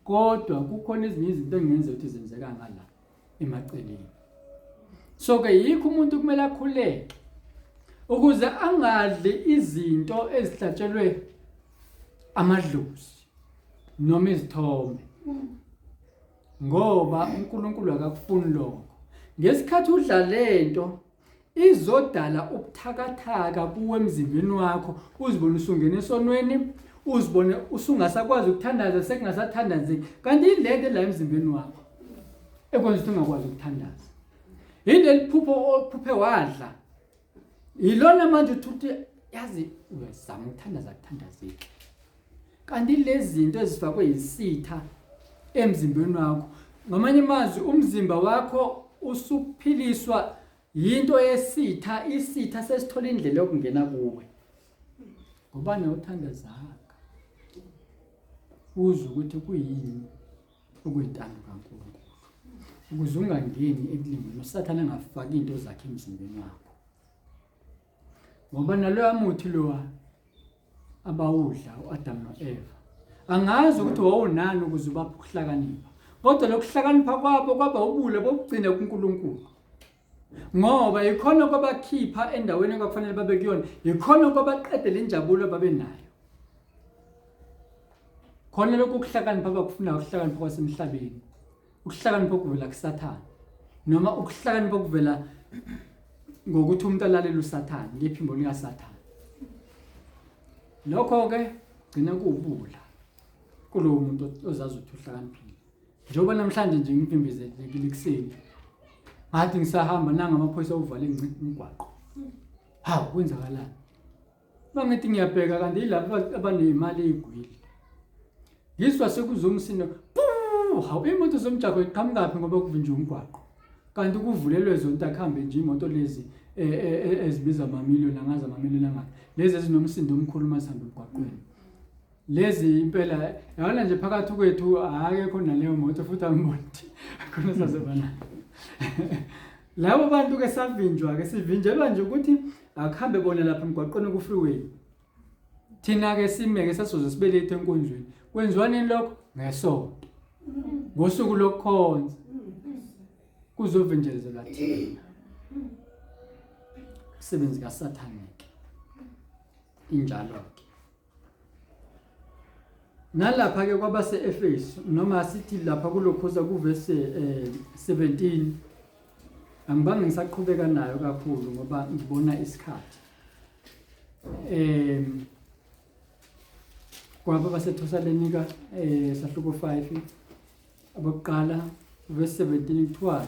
Kodwa kukhona ezinye izinto engenza ukuthi zenzeka ngala emaceleni. So ke yikho umuntu kumele akhuleke ukuze angadli izinto ezihlatshelwe amadlozi noma izithombe. Ngoba uNkulunkulu akakufuni lokho. Ngesikhathi udla lento izodala ubuthakathaka kuwe emzimbeni wakho uzibona usungena esonweni uzibone usungasakwazi ukuthandaza sekungasathandazeki kanti ilento la emzimbeni wakho ekwenza ukuthi ungakwazi ukuthandaza yile phuphe wadla ilona manje uthi yazi uyazama ukuthandaza kuthandazeki kanti lezi zinto ezifakwe isitha emzimbeni wakho ngamanye amazwi umzimba wakho usuphiliswa yinto yesitha isitha sesithola indlela yokungena kuwe ngoba newuthandazaka uzwe ukuthi kuyini okuyintando kaNkulunkulu ukuze ungangeni ekulingweni uSathane angafaki into zakhe emzimbeni wakho ngoba naloya muthi lowa abawudla uAdam noEva angazi ukuthi wawunani ukuze ubaphe ukuhlakanipha kodwa lokuhlakanipha kwabo kwaba ubule bokugcina kuNkulunkulu ngoba ikhona kwabakhipha endaweni ekwakufanele babe kuyona ikhona kwabaqedela injabulo babenayo khona lokhu ukuhlakanipha abakufuna ukuhlakanipha kwasemhlabeni ukuhlakanipha okuvela kuSathane noma ukuhlakanipha okuvela ngokuthi umuntu alalela uSathane ngephimbo lika Sathane lokho ke gcina kuubula kulowo muntu ozazi ukuthi uhlakaniphile njengoba namhlanje nje ngimpimbezekile kuseni ngathi ngisahamba nanga amaphoyisa uvale ngigwaqo hawu kwenzakalani bangithi ngiyabheka kanti yilapho abanezimali ezigwili ngiswa sekuzomsino hawu imoto zomjako iqhamukaphi ngoba kuvinjwa umgwaqo kanti kuvulelwe zonke akhambe nje imoto lezi ezibiza amamiliyoni angaza amamiliyoni angaka lezi ezinomsindo omkhulu masihamba emgwaqweni lezi impela yona nje phakathi kwethu akekho naleyo moto futhi angiboni khona sazobana labo bantu ke savinjwa ke sivinjelwa nje ukuthi akuhambe bona lapha emgwaqweni ku freeway thina ke simeke sasoze sibelethe enkonzweni kwenziwa nini lokho ngesonto ngosuku lokukhonza kuzovinjezelwa thina sebenzi kaSathane ke injalo ke nalapha ke kwabase Efesu noma sithi lapha kulokhoza kuverse 17 angibange ngisaqhubeka nayo kakhulu ngoba ngibona isikhathi kwaba baseThesalonika sahluko 5 abokuqala verse 17 kuthiwa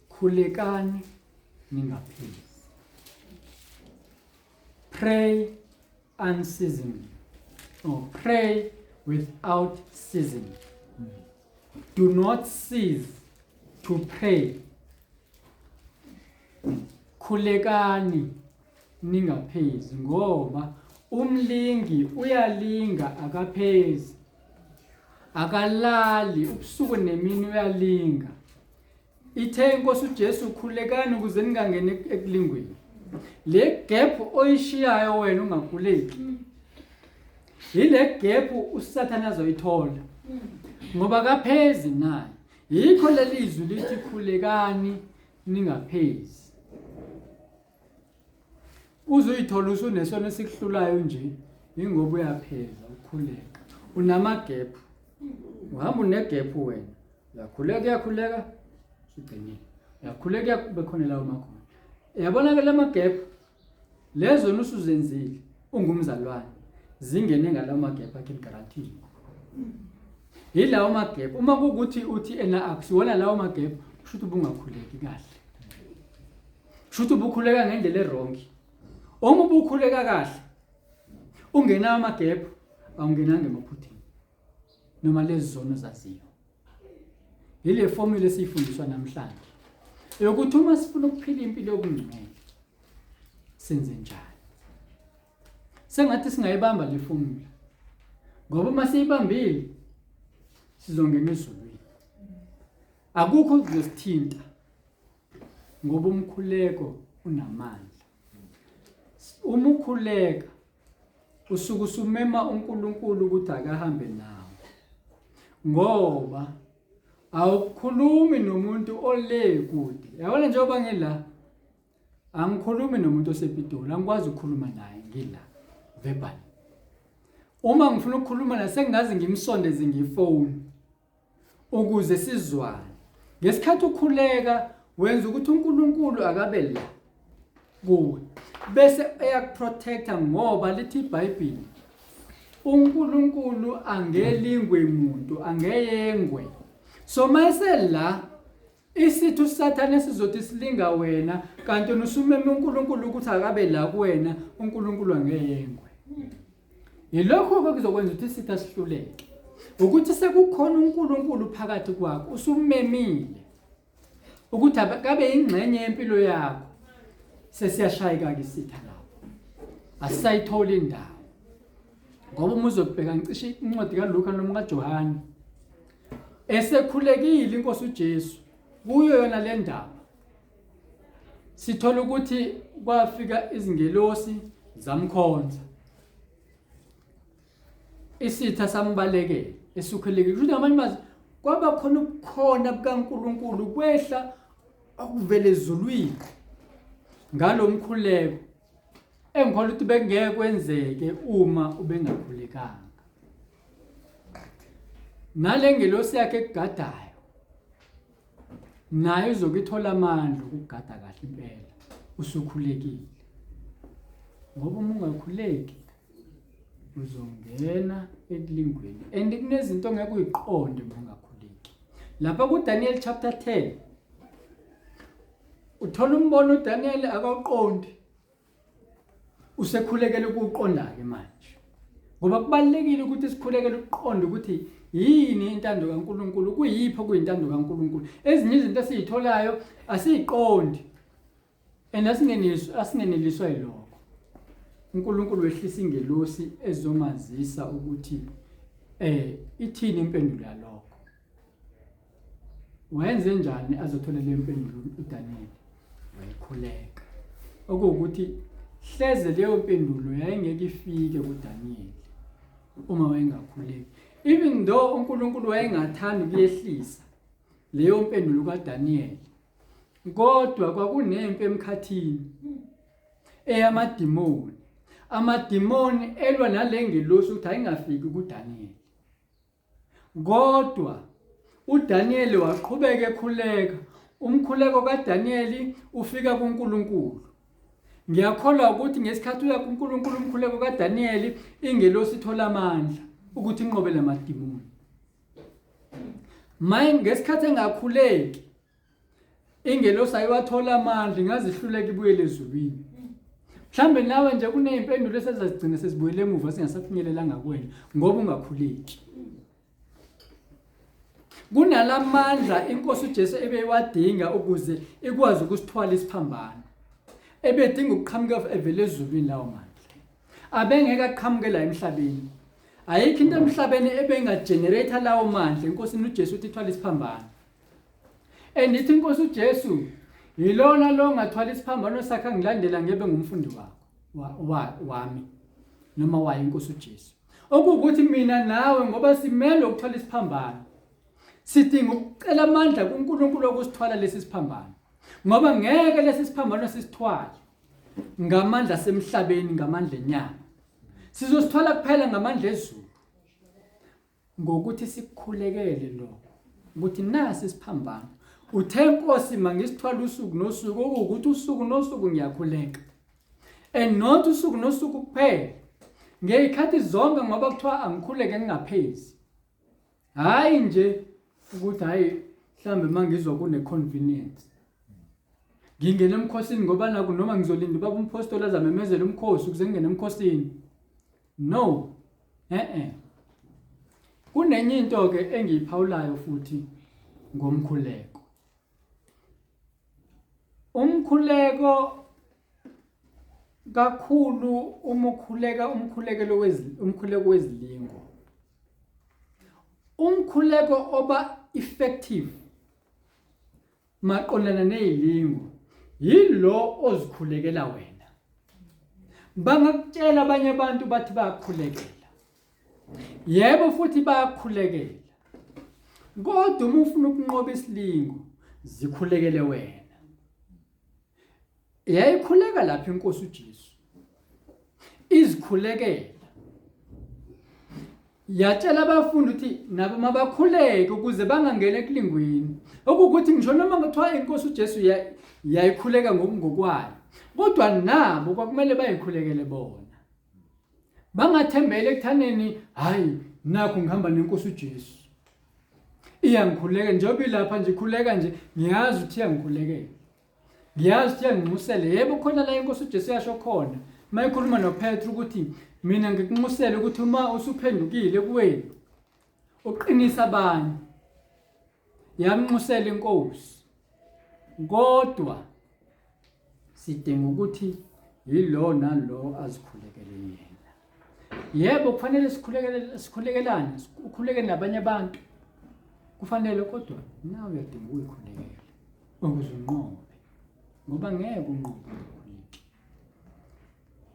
khulekani ningapheli pray unceasingly or pray without ceasing do not cease to pray khulekani ningaphezi ngoba umlingi uyalinga akaphezi akalali ubusuku nemini uyalinga ithe inkosi uJesu khulekani ukuze ningangeni ekulingweni le gap oyishiyayo wena ungakhuleki ile gap uSathane azoyithola ngoba kaphezi naye yikho lelizwi lithi khulekani ningaphezi uzoyithola usunesono sikuhlulayo nje ingoba uyapheza ukhuleka unama gap uhamba une gap wena uyakhuleka sigcinile uyakhuleka kube khona lawo makhona yabona ke lama gap lezo nusuzenzile ungumzalwane zingene ngalawo magap akhe guarantee yilawo magap uma kukuthi uthi ena akusiwona lawo magap kushuthi ubungakhuleki kahle kushuthi ubukhuleka ngendlela errong uma ubukhuleka kahle ungena amagap awungenanga emaphuthini noma lezi zona zaziyo ile formula esifundiswa namhlanje yokuthi uma sifuna ukuphila impilo yobungcwele senze njani sengathi singayibamba le formula ngoba masiyibambile sizongena ezulwini akukho ukuzithinta ngoba umkhuleko unamandla uma ukhuleka usuku sumema uNkulunkulu ukuthi akahambe nawe ngoba awukhulumi nomuntu ole kude yabona njengoba ngila angikhulumi nomuntu osePitoli angikwazi ukukhuluma naye ngila verbal uma ngifuna ukukhuluma naye sengazi ngimsondeze ngifone ukuze sizwane ngesikhathi ukhuleka wenza ukuthi uNkulunkulu akabe la kuwe bese eyakuprotecta ngoba lithi iBhayibheli uNkulunkulu angelingwe umuntu angeyengwe. So mayise la isithu sathane sizothi silinga wena kanti usumeme uNkulunkulu ukuthi akabe la kuwena uNkulunkulu angeyengwe. Yilokho okuzokwenza ukuthi isitha sihluleke. Ukuthi sekukhona uNkulunkulu phakathi kwakho usumemile ukuthi akabe ingxenye yempilo yakho sesiyashayeka ke isitha lapho. Asayithola indawo. Ngoba umuzobheka ngicishe incwadi kaLuka noma kaJohane esekhulekile inkosi uJesu kuyo yona le ndaba sithola ukuthi kwafika izingelosi zamkhonza isitha sambalekela esukhulekile ukuthi ngamanye amazwi kwaba khona ukukhona bukaNkulunkulu kwehla okuvele ezulwini ngalo mkhuleko engikholwa ukuthi bengeke kwenzeke uma ubengakhulekanga. Nale ngelosi yakhe ekugadayo nayo izokuthola amandla ukugada kahle impela usukhulekile. Ngoba uma ungakhuleki uzongena ekulingweni and kunezinto ongeke uyiqonde uma ungakhuleki. Lapha kuDaniel chapter 10 uthola umbono uDaniel akawuqondi usekhulekele ukuqonda ke manje. Ngoba kubalekile ukuthi sikhulekele ukuqonda ukuthi yini intando kaNkulunkulu kuyipho kuyintando kaNkulunkulu. Ezinye izinto esizitholayo asiqondi and asingeneliswa yilokho. uNkulunkulu wehlisa ingelosi ezomazisa ukuthi ithini impendulo yalokho. Wayenze njani azothola le mpendulo uDaniel? Wayikhuleka. Okuwukuthi hleze leyo mpendulo yayingeke ifike kuDaniel uma wayengakhuleki. Even though uNkulunkulu wayengathanda ukuyehlisa leyo mpendulo kaDaniel, kodwa kwakunempi emkhathini eyamadimoni. Amadimoni elwa nalengelosi ukuthi ayingafiki kuDaniel. Kodwa uDaniel waqhubeka ekhuleka. Umkhuleko kaDaniel ufika kuNkulunkulu. Ngiyakholwa ukuthi ngesikhathi uya kuNkulunkulu umkhuleko kaDaniel ingelosi ithola amandla ukuthi inqobele amadimoni. Maye ngesikhathi engakhuleki ingelosi ayiwathola amandla ingazihluleka ibuyele ezulwini. Mhlambe nawe nje kunezimpendulo esezazigcina sesibuyele emuva singasafinyelelanga kuwena ngoba ungakhuleki. Kunalamandla inkosi uJesu ebeyiwadinga ukuze ikwazi ukusithwala isiphambano. Ebedinga ukuqhamuka evele ezulwini lawo mandla. Abengeke aqhamuke la emhlabeni. Ayikho into emhlabeni ebengagenerate lawo mandla inkosi uJesu uthi ithwala isiphambano. Endithi inkosi uJesu yilona lo ngathwala isiphambano sakhe ngilandela ngebe ngumfundi wakho wami noma waye inkosi uJesu. Okuwukuthi mina nawe ngoba simele ukuthwala isiphambano sidinga ukucela amandla kuNkulunkulu okusithwala lesi siphambano. Ngoba ngeke lesi siphambano sisithwale ngamandla semhlabeni ngamandla enyama. Sizosithwala kuphela ngamandla ezulu. Ngokuthi sikukhulekele lokho ukuthi nasi isiphambano. Uthe Nkosi mangisithwala usuku nosuku okuwukuthi usuku nosuku ngiyakhuleka. And not usuku nosuku kuphela. Ngeyikhathi zonke ngoba kuthiwa angikhuleke ngingaphezi. Hayi nje ukuthi hayi mhlambe mangizwa kune convenience. Ngingena emkhosini ngoba naku noma ngizolinda baba umpostoli azamemezela umkhosi ukuze ngene emkhosini. No. Kunenye into ke engiyiphawulayo futhi ngomkhuleko. Umkhuleko kakhulu umkhuleko wezilingo. Umkhuleko oba effective maqondana nezilingo yilo ozikhulekela wena. Bangakutshela abanye abantu bathi bayakhulekela. Yebo futhi bayakhulekela. Kodwa uma ufuna ukunqoba isilingo zikhulekele wena. Yayikhuleka lapha inkosi uJesu. Izikhulekela. yatshela abafundi ukuthi nabo mabakhuleke ukuze bangangena ekulingweni okukuthi ngisho noma ngathiwa inkosi uJesu yayikhuleka ngokwayo kodwa nabo kwakumele bayikhulekele bona bangathembele ekuthaneni hayi nakho ngihamba nenkosi uJesu iyangikhuleka njengoba ilapha nje ikhuleka nje ngiyazi ukuthi iyangikhulekela ngiyazi ukuthi iyanginxusele yebo khona la inkosi uJesu yasho khona mayikhuluma noPetru ukuthi mina ngikunxusele ukuthi uma usuphendukile kuwena uqinisa abanye yamnxusela inkosi kodwa sidinga ukuthi yilo nalo azikhulekele yena yebo kufanele sikhulekelane ukhuleke nabanye abantu kufanele kodwa nawe uyadinga ukuyikhulekela ukuze unqobe ngoba ngeke unqobe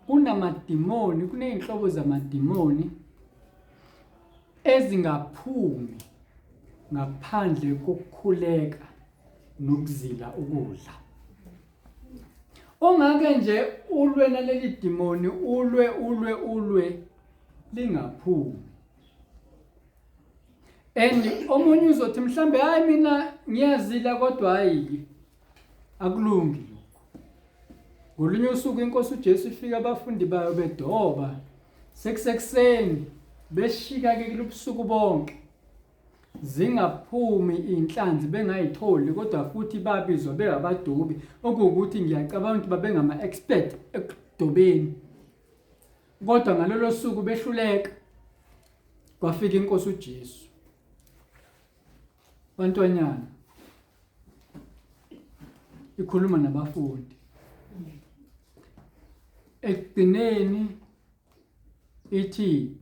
kunamadimoni kuneyinhlobo zamadimoni ezingaphumi ngaphandle kokukhuleka nokuzila ukudla ongake nje ulwe naleli dimoni ulwe lingaphumi omunye uzothi mhlambe hayi mina ngiyazila kodwa hayi akulungi ngolunye usuku inkosi uJesu ifika abafundi bayo bedoba sekusekuseni beshika ke kubusuku bonke zingaphumi inhlanzi bengayitholi kodwa futhi babizwa bengabadobi okuwukuthi ngiyacabanga ukuthi babengama expert ekudobeni kodwa ngalolo suku behluleka kwafika inkosi uJesu bantwanyana ikhuluma nabafundi ekugcineni ithi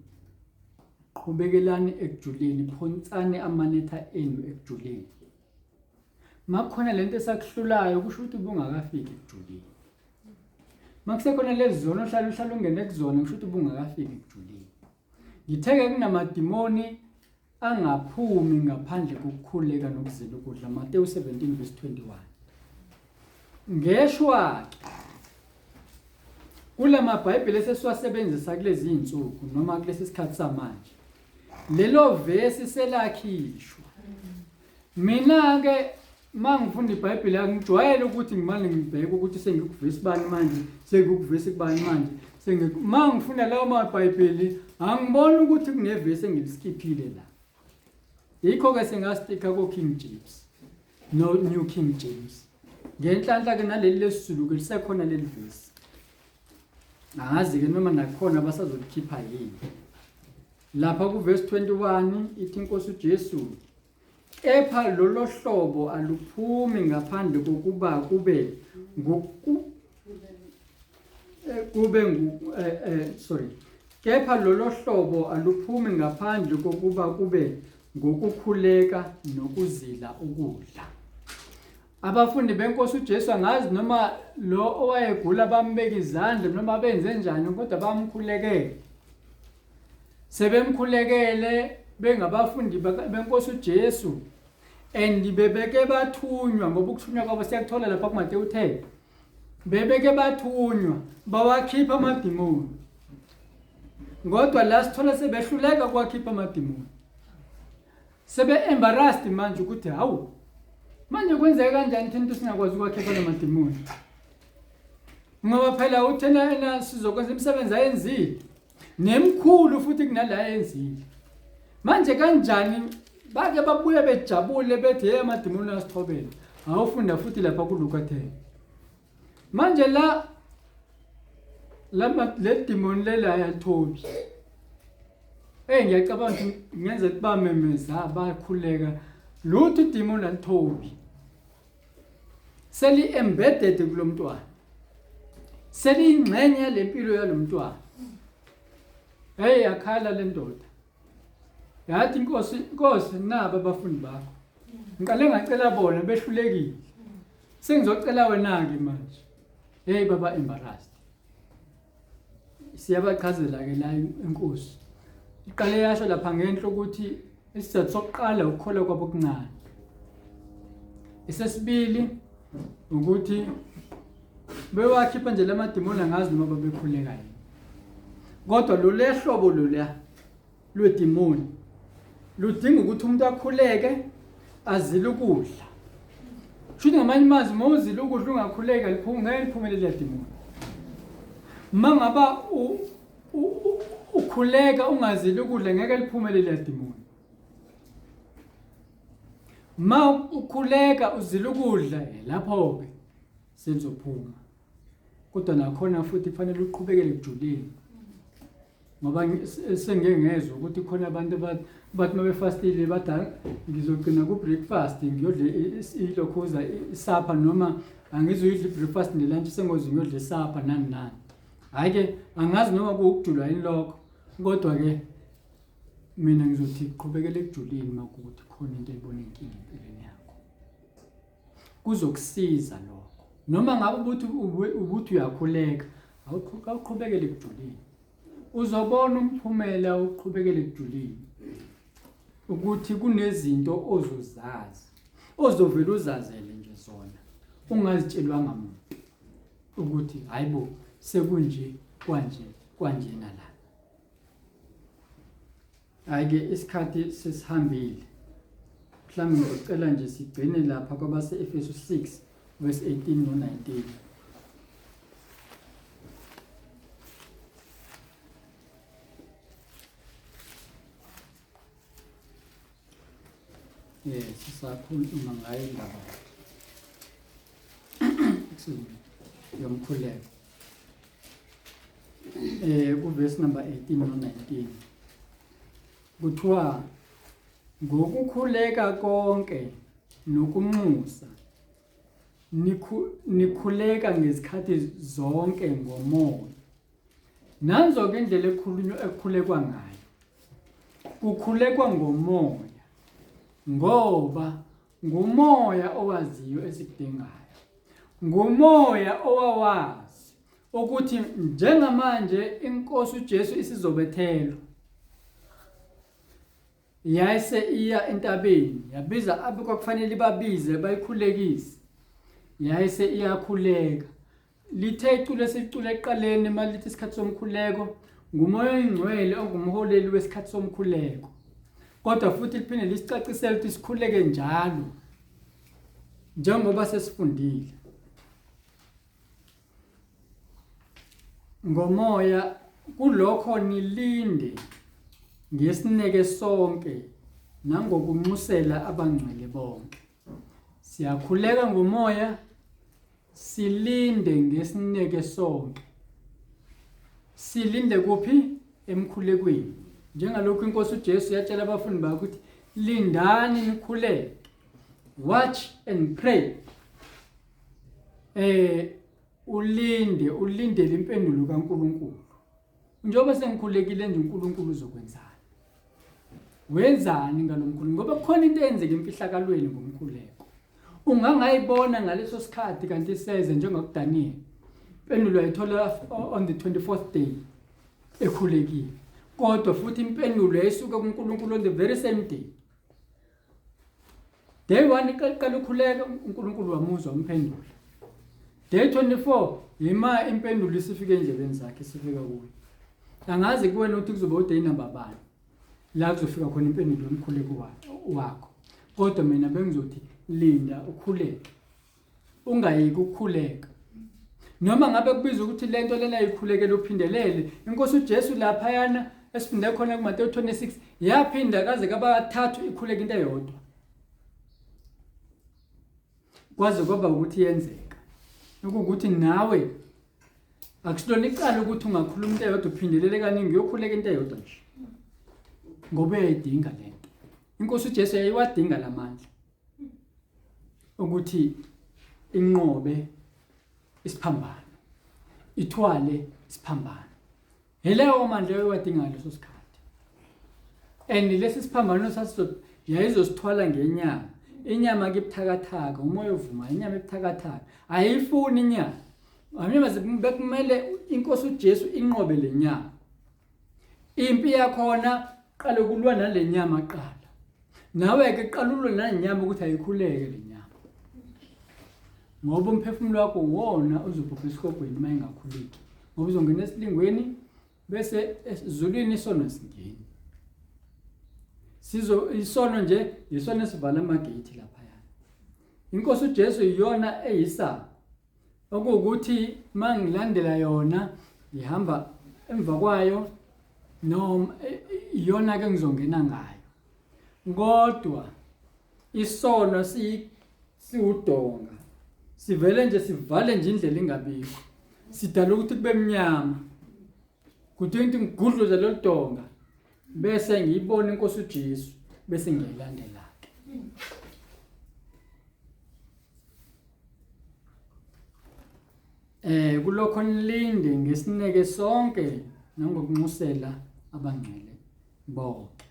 qhubekelani ekujuleni phonsani amanetha enu ekujuleni makukhona lento esakuhlulayo kusho ukuthi ubungakafiki ekujuleni makusekhona lezi zona ohlala ungene kuzona kusho ukuthi ubungakafiki ekujuleni ngitheke kunamadimoni angaphumi ngaphandle kokukhuleka nokuzila ukudla Mateyu 17:21 ngeshwa kula maBhayibheli esesiwasebenzisa kulezi insuku noma kulesi sikhathi samanje lelo verse selakhishwa mina ke mangifunda iBhayibheli angijwayele ukuthi ngimane ngibheke ukuthi sengikuvesi bani manje sengikuvesi kubani manje mangifunda lawo maBhayibheli angiboni ukuthi kunevesi engiliskiphile la yikho ke sengastika ko King James no New King James ngenhlanhla ke naleli lesizulu ke lisekhona leli verse angazi ke noma nakhona basazolikhipha yini lapha ku verse 21 ithi inkosi uJesu kepha lolo hlobo aluphumi ngaphandle kokuba kepha lolo hlobo aluphumi ngaphandle kokuba kube ngokukhuleka nokuzila ukudla abafundi benkosi uJesu angazi noma lo owayegula bambeka izandla noma benze njani kodwa bamkhulekele sebemkhulekele bengabafundi benkosi uJesu bebeke bathunywa ngoba ukuthunywa kwabo siyakuthola lapha kuMateyu 10 bebeke bathunywa bawakhipha amadimoni kodwa la sithola sebehluleka kwakhipha amadimoni sebe-embarrassed manje ukuthi hawu manje kwenzeka kanjani thina singakwazi ukwakhipha amadimoni ngoba phela uthena sizokwenza imisebenzi ayenzile nemkhulu futhi kunala ayenzile manje kanjani bake babuye bejabule bethi hey amadimoni asithobela awufunda futhi lapha kuLuka 10 manje le demon lela ayathobi ngiyacabanga ukuthi ngenze ukuthi bamemeza bakhuleka lutho idemon alithobi seli embedded kulomntwana selingxenye yalempilo yalomntwana akhala le ndoda yathi inkosi naba abafundi bakho ngiqale ngacela bona behlulekile sengizocela wena ke manje baba embarrassed siyabachazela ke la inkosi iqale yasho lapha ngenhlo ukuthi isizathu sokuqala ukukholwa kwabo okuncane isesibili ukuthi bewakhipha nje lamadimoni angazi noma babekhuleka yini kodwa lo lehlobo lo la lwedimoni ludinga ukuthi umuntu akhuleke azile ukudla. Shuthi ngamanye amazwi uma uzile ukudla ungakhuleka ngeke liphumelele ledimoni. Mangaba ukhuleka ungazile ukudla ngeke liphumelele ledimoni. Ma ukhuleka uzile ukudla lapho ke senzophuma. Kodwa nakhona futhi kufanele uqhubekele ekujuleni. Ngoba sengeke ngezwe ukuthi khona abantu bathi mabefastile bathi ngizogcina ku breakfast ngiyodla ilokhuza isapha noma angizoyidla breakfast nelunch sengozi ngiyodla isapha nani. Hayi ke angazi noma kukujula yini lokho, kodwa ke mina ngizothi qhubekele ekujuleni makuthi khona into ebona inkinga empilweni yakho. Kuzokusiza lokho. Noma ngabe ubuthi uyakhuleka, awuqhubekele ekujuleni. Uzobona umphumela uqhubekele ekujuleni. Ukuthi kunezinto ozozazi, ozovela uzazele nje zona. Ungazitshelwanga umuntu ukuthi hayibo sekunje kanje nala. Hayi ke isikhathi sesihambile. Mhlawumbe ngicela nje sigcine lapha kwabase Efesu 6 verse 18 no 19. Yes, sisakhuluma ngayo indaba yomkhuleko. Verse number 18 no 19. Kuthiwa ngokukhuleka konke nokunxusa nikhuleka ngezikhathi zonke ngomoya. Nanzo ke indlela ekukhulekwa ngayo. Kukhulekwa ngomoya. Ngoba ngumoya owaziyo esikudingayo. Ngumoya owawazi ukuthi njengamanje inkosi uJesu isizobethelwa. Yayise iya entabeni yabiza abekwakufanele babize bayikhulekise. Yayise iyakhuleka. Lithe icule lesicule eqaleni malithi isikhathi somkhuleko ngumoya oyingcwele ongumholeli wesikhathi somkhuleko. Kodwa futhi liphinde lisicacisele ukuthi sikhuleke njalo njengoba sesifundile. Ngomoya kulokho nilinde ngesineke sonke nangokunxusela abangcwele bonke. Siyakhuleka ngomoya, silinde ngesineke sonke. Silinde kuphi? Emkhulekweni. Njengalokhu inkosi uJesu yatshela abafundi bakhe ukuthi lindani nikhuleke. Watch and pray. Ulindele impendulo kaNkulunkulu. Njengoba sengikhulekile nje uNkulunkulu uzokwenzani? Wenzani ngalomkhuleko? Ngoba kukhona into eyenzeka emfihlakalweni ngomkhuleko. Ungangayibona ngaleso sikhathi kanti iseze njengokuDaniel. Impendulo ayithola on the 24th day ekhulekile. Kodwa futhi impendulo yayisuka kuNkulunkulu on the very same day. Day 1 iqala ukhuleka uNkulunkulu wamuzwa umphendula. Day 24 yima impendulo isifike endlebeni zakhe sifika kuyo. Angazi kuwena ukuthi kuzoba uday number bani la kuzofika khona impendulo yomkhuleko wakho. Kodwa mina bengizothi linda ukhuleke. Ungayiki ukukhuleka. Noma ngabe kubiza ukuthi lento lena ikhulekele uphindelele. Inkosi uJesu lapha yana esifunde khona kuMateyu 26 yaphinda kaze kabathathu ikhuleka into eyodwa. Kwaze kwaba ukuthi yenzeka. Ukuthi nawe akusilona icala ukuthi ungakhuluma into eyodwa uphindelele kaningi uyokhuleka into eyodwa nje. Ngoba uyayidinga lento. Inkosi uJesu yayiwadinga lamandla ukuthi inqobe isiphambano, ithwale isiphambano. Heleyo manje oyiwadinga leso sikhathi. And lesi siphambano yayizosithwala ngenyama. Inyama ke ebuthakathaka, umoya ovuma, inyama ebuthakathaka. Ayifuni inyama. Amanye bekumele inkosi uJesu inqobe lenyama. Impi yakhona qala kulwa nalenyama qala. Nawe ke qalulwe nalenyama ukuthi ayikhuleke lenyama. Ngoba umphefumulo wakho wona uzobhubha esikobhweni uma engakhuleki. Ngoba uzongena esilingweni bese ezulwini isona singeni. isono nje isona esivala amagate lapha yana. Inkosi uJesu iyona eyisa okuwukuthi mangilandela yona ihamba emva kwayo noma iyona ke ngizongena ngayo. Kodwa isono siudonga. Sivele nje sivale nje indlela ingabikho. Sidala ukuthi kube mnyama. Kuthi into ngigudluze lo donga bese ngiyibona inkosi uJesu bese ngiyilandela ke. Kulokho nilinde ngesineke sonke nangokunxusela abangcwele bonke.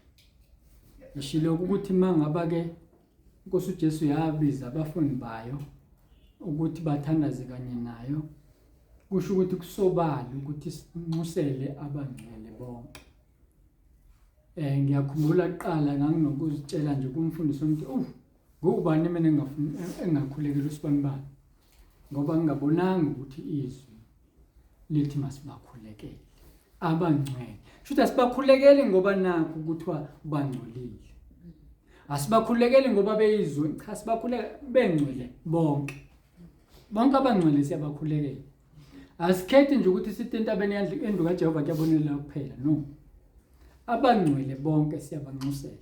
Ngishilo ukuthi mangaba ke inkosi uJesu yabiza abafundi bayo ukuthi bathandaze kanye nayo. Kusho ukuthi kusobala ukuthi sinxusele abangcwele bonke. Ngiyakhumbula kuqala nganginokuzitshela nje kumfundisi ukuthi ngubani mina engakhulekela usibanibani ngoba ngingabonanga ukuthi izwi lithi masibakhulekele abangcwele. Futhi asibakhulekeli ngoba nakho ukuthiwa bangcolile. Asibakhulekeli ngoba beyizwe, cha sibakhuleka bengcwele bonke. Bonke abangcwele siyabakhulekela. Asikhethi nje ukuthi sithi entabeni yendlu kaJehova kuyabonela kuphela, no. Abangcwele bonke siyabanxusela.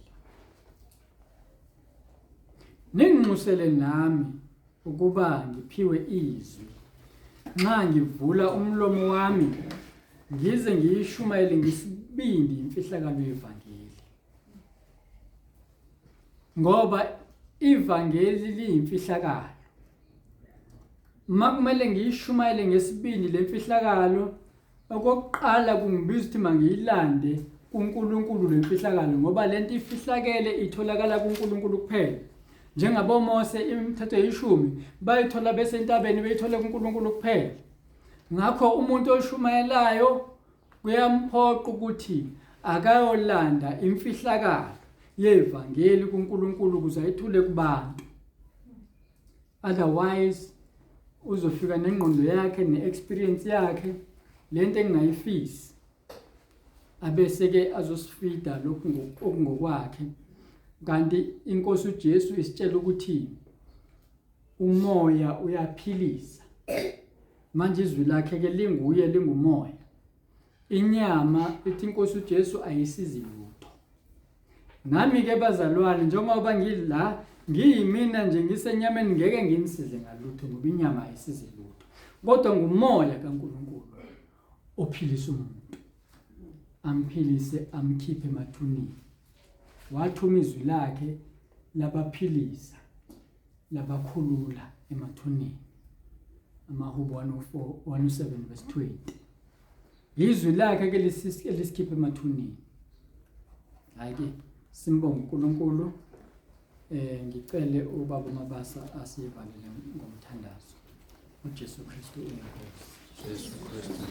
Ninginxusele nami ukuba ngiphiwe izwi. Nxa ngivula umlomo wami ngize ngiyishumayele ngisibindi imfihlakalo yevangeli. Ngoba ivangeli liyimfihlakalo. Makumele ngiyishumayele ngesibindi lemfihlakalo, okokuqala kungibiza ukuthi mangiyilande kuNkulunkulu lemfihlakalo ngoba lento ifihlakele itholakala kuNkulunkulu kuphela. Njengabo Mose imithetho ye10 bayithola bese entabeni bayithola kuNkulunkulu kuphela. Ngakho umuntu oshumayelayo kuyamphoqa ukuthi akayolanda imfihlakalo yevangeli kuNkulunkulu ukuze ayithule kubantu. Otherwise uzofika nengqondo yakhe neexperience yakhe lento engayifisi abese ke azosifida lokhu okungokwakhe. Kanti inkosi uJesu isitshela ukuthi umoya uyaphilisa. Manje izwi lakhe ke linguye lingumoya. Inyama ithi inkosi uJesu ayisizi lutho. Nami ke bazalwane njengoba ngidla ngiyimina nje ngisenyameni ngeke nginisize ngalutho ngoba inyama ayisizi lutho. Kodwa ngumoya kaNkulunkulu ophilisa umuntu. Amphilise amkhiphe emathuneni. Wathuma izwi lakhe labaphilisa labakhulula emathuneni. Amahubo 107 verse 20. Izwi lakhe ke lisikhiphe emathuneni. Hayi ke simbonge uNkulunkulu. Ngicele ubaba uMabasa asivalele ngomthandazo. uJesu Kristu uyinkosi. Jesu Kristu.